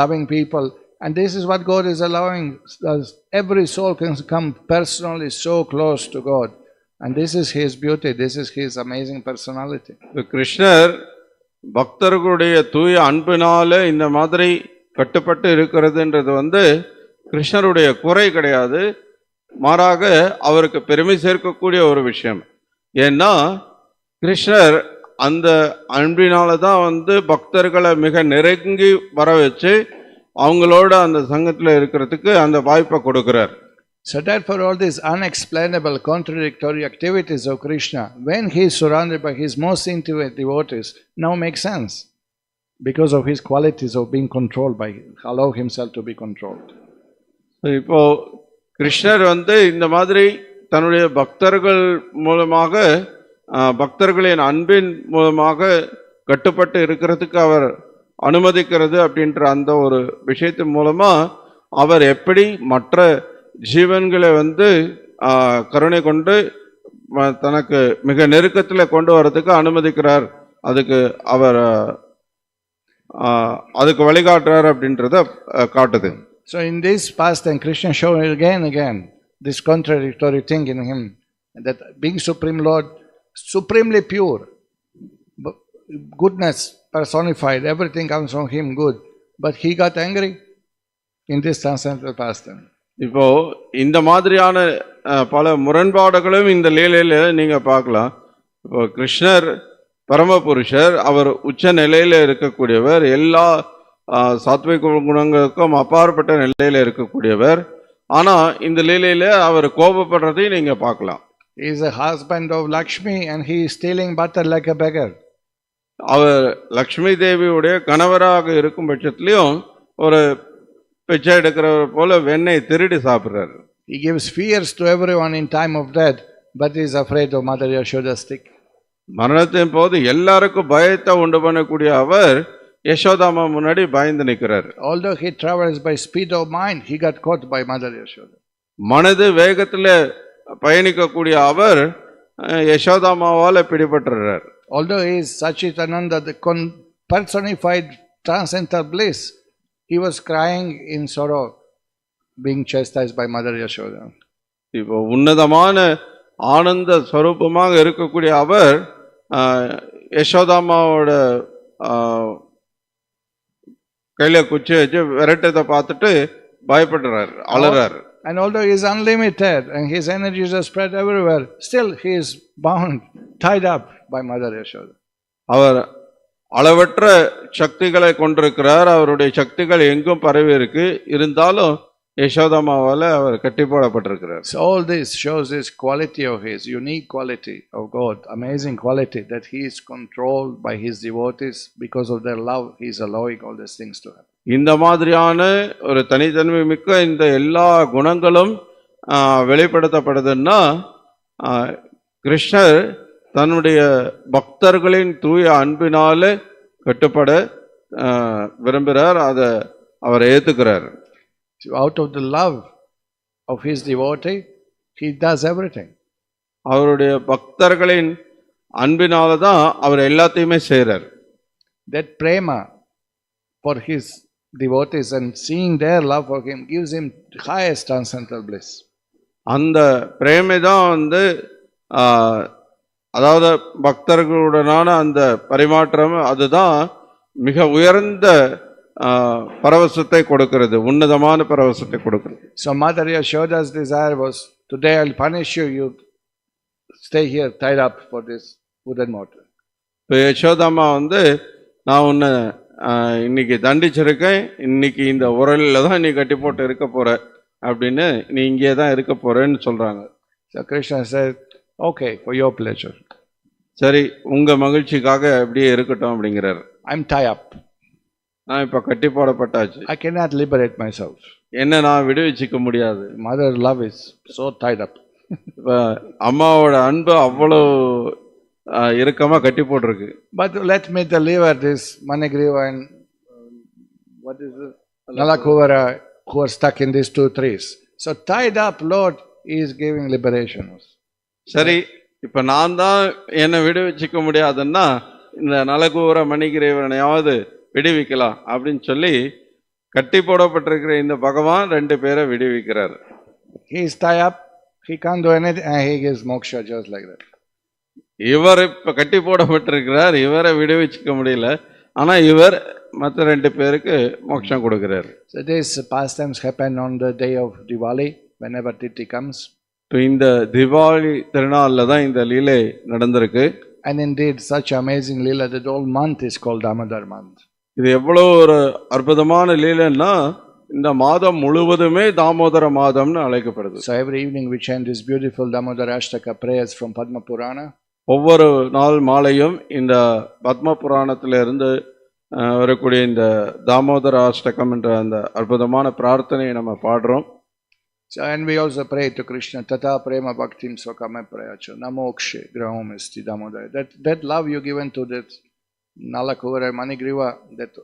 loving people. And this is what God is allowing us. Every soul can come personally so close to God. And this is his beauty, this is his amazing personality. கிருஷ்ணர் பக்தர்களுடைய தூய அன்பினால இந்த மாதிரி கட்டுப்பட்டு இருக்கிறதுன்றது கிருஷ்ணருடைய குறை கிடையாது, மாறாக அவருக்கு பெருமை சேர்க்கக்கூடிய ஒரு விஷயம். ஏன்னா கிருஷ்ணர் அந்த அன்பினால தான் பக்தர்களை மிக நெருங்கி வர வச்சு அவங்களோட அந்த சங்கத்தில் இருக்கிறதுக்கு அந்த வாய்ப்பை கொடுக்கிறார். So therefore all these unexplainable contradictory activities of Krishna, when he is surrounded by his most intimate devotees, now make sense because of his qualities of being controlled by him, allow himself to be controlled. இப்போ கிருஷ்ணர் இந்த மாதிரி தன்னுடைய பக்தர்கள் மூலமாக, பக்தர்களின் அன்பின் மூலமாக கட்டுப்பட்டு இருக்கிறதுக்கு அவர் அனுமதிக்கிறது அப்படின்ற அந்த ஒரு விஷயத்தின் மூலமா அவர் எப்படி மற்ற ஜீவன்களை கருணை கொண்டு தனக்கு மிக நெருக்கத்தில் கொண்டு வரதுக்கு அனுமதிக்கிறார், அதுக்கு வழிகாட்டுறார் அப்படின்றத காட்டுது. So in this past and Krishna showed again and again this contradictory thing in him, that being Supreme Lord, supremely pure, goodness personified, everything comes from him good, but he got angry in this transcendental pastime. இப்போ இந்த மாதிரியான பல முரண்பாடுகளும் இந்த லீலையில நீங்க பார்க்கலாம். இப்போ கிருஷ்ணர் பரமபுருஷர், அவர் உச்ச நிலையில இருக்கக்கூடியவர், எல்லா சாத்விக குணங்களுக்கும் அப்பாற்பட்ட நிலையில இருக்கக்கூடியவர். ஆனா இந்த லீலையில அவர் கோபப்படுறதையும் நீங்க பார்க்கலாம். He is a husband of Lakshmi and he is stealing butter like a beggar. அவர் லக்ஷ்மி தேவியுடைய கணவராக இருக்கும் பட்சத்திலையும் ஒரு பிச்சை எடுக்கிறவர் போல வெண்ணெய் திருடி சாப்பிடுறாரு. He gives fears to everyone in time of death, but he is afraid of Mother Yashoda's stick. மரணத்தின் போது எல்லாருக்கும் பயத்தை உண்டு பண்ணக்கூடிய அவர் யசோதாமா முன்னாடி பயந்து நிற்கிறார். Although he travels by speed of mind, he got caught by Mother Yashoda. மனது வேகத்தில் பயணிக்கக்கூடிய அவர் யசோதாமாவால் பிடிபட்டுறார். Although he is Sachitananda, the personified transcendental bliss, he was crying in sorrow, being chastised by Mother Yashoda. இப்போ உன்னதமான ஆனந்த ஸ்வரூபமாக இருக்கக்கூடிய அவர் யசோதாமாவோட கையில குச்சி வச்சு விரட்டத்தை பார்த்துட்டு பயப்படுறாரு, அலறாரு. And although he is unlimited and his energies are spread everywhere, still he is bound, tied up by Mother Yashoda. அவர் அளவற்ற சக்திகளை கொண்டிருக்கிறார். அவருடைய சக்திகள் எங்கும் பரவி இருக்கு. இருந்தாலும் யசோதாமாவால அவர் கட்டி போடப்பட்டிருக்கிறார். So all this shows this quality of his, unique quality of God, amazing quality that he is controlled by his devotees. Because of their love, he is allowing all these things to happen. இந்த மாதிரியான ஒரு தனித்தன்மை மிக்க இந்த எல்லா குணங்களும் வெளிப்படுத்தப்படுதுன்னா கிருஷ்ணர் தன்னுடைய பக்தர்களின் தூய அன்பினால கட்டுப்பட விரும்புகிறார். அதை அவர் ஏத்துக்கிறார். So out of the love of his devotee, he does everything. அவருடைய பக்தர்களின் அன்பினால தான் அவர் எல்லாத்தையுமே செய்கிறார். That prema for his devotees and seeing their love for him gives him highest transcendental bliss. அந்த பிரேமை தான் அதாவது பக்தர்களுடனான அந்த பரிமாற்றம் அதுதான் மிக உயர்ந்த பரவசத்தை கொடுக்கிறது, உன்னதமான பரவசத்தை கொடுக்கிறது. So Mother Yashoda's desire was, today I'll punish you, you stay here tied up for this wooden mortar. இப்போ யசோதாமா நான் உன்னை இன்னைக்கு தண்டிச்சிருக்கேன், இன்னைக்கு இந்த உரலில் தான் நீ கட்டி போட்டு இருக்க போற அப்படின்னு, நீ இங்கே தான் இருக்க போறேன்னு சொல்றாங்க. So Krishna said, okay, for your pleasure. சரி, உங்க மகிழ்ச்சிக்காக அப்படியே இருக்கட்டும் அப்படிங்கிறார். I'm tied up. நான் இப்ப கட்டி போடப்பட்டாச்சு. I cannot liberate myself. என்ன நான் விடுவிச்சிக்க முடியாது. Mother love is so tied up. இப்ப அம்மாவோட அன்பு அவ்வளோ இறுக்கமா கட்டி போட்டிருக்கு. But let me deliver this Manigriva and what is it? Nalakuvara who are stuck in these two trees. So tied up Lord is giving liberation. சரி, இப்ப நான் தான் என்னை விடுவிச்சிக்க முடியாதுன்னா இந்த நலகூர மணிகிரேவனையாவது விடுவிக்கலாம் அப்படின்னு சொல்லி கட்டி போடப்பட்டிருக்கிற இந்த பகவான் ரெண்டு பேரை விடுவிக்கிறார். He is tied up, he can't do anything and he gives moksha just like that. இவர் இப்ப கட்டி போடப்பட்டிருக்கிறார், இவரை விடுவிச்சிக்க முடியல, ஆனா இவர் மற்ற ரெண்டு பேருக்கு மோட்சம் கொடுக்கிறார். So these pastimes happen on the day of Diwali whenever Tithi comes. இந்த திவாலி திருநாள்ல தான் இந்த லீலை நடந்திருக்கு. And indeed such amazing lila that the whole month is called Damodar month. இது எவ்வளவு ஒரு அற்புதமான லீலைன்னா இந்த மாதம் முழுவதுமே தாமோதர மாதம்னு அழைக்கப்படுது. So every evening we chant this beautiful Damodar Ashtaka prayers from Padma Purana. ஒவ்வொரு நாள் மாலையும் இந்த பத்ம புராணத்திலிருந்து வரக்கூடிய இந்த தாமோதர அஷ்டகம் என்ற அந்த அற்புதமான பிரார்த்தனையை நம்ம பாடுறோம். So and we also pray to Krishna tata prema bhaktim swakame prayacha namokshe grahom esti damodar. That love you given to that Nalakuvara Manigriva, that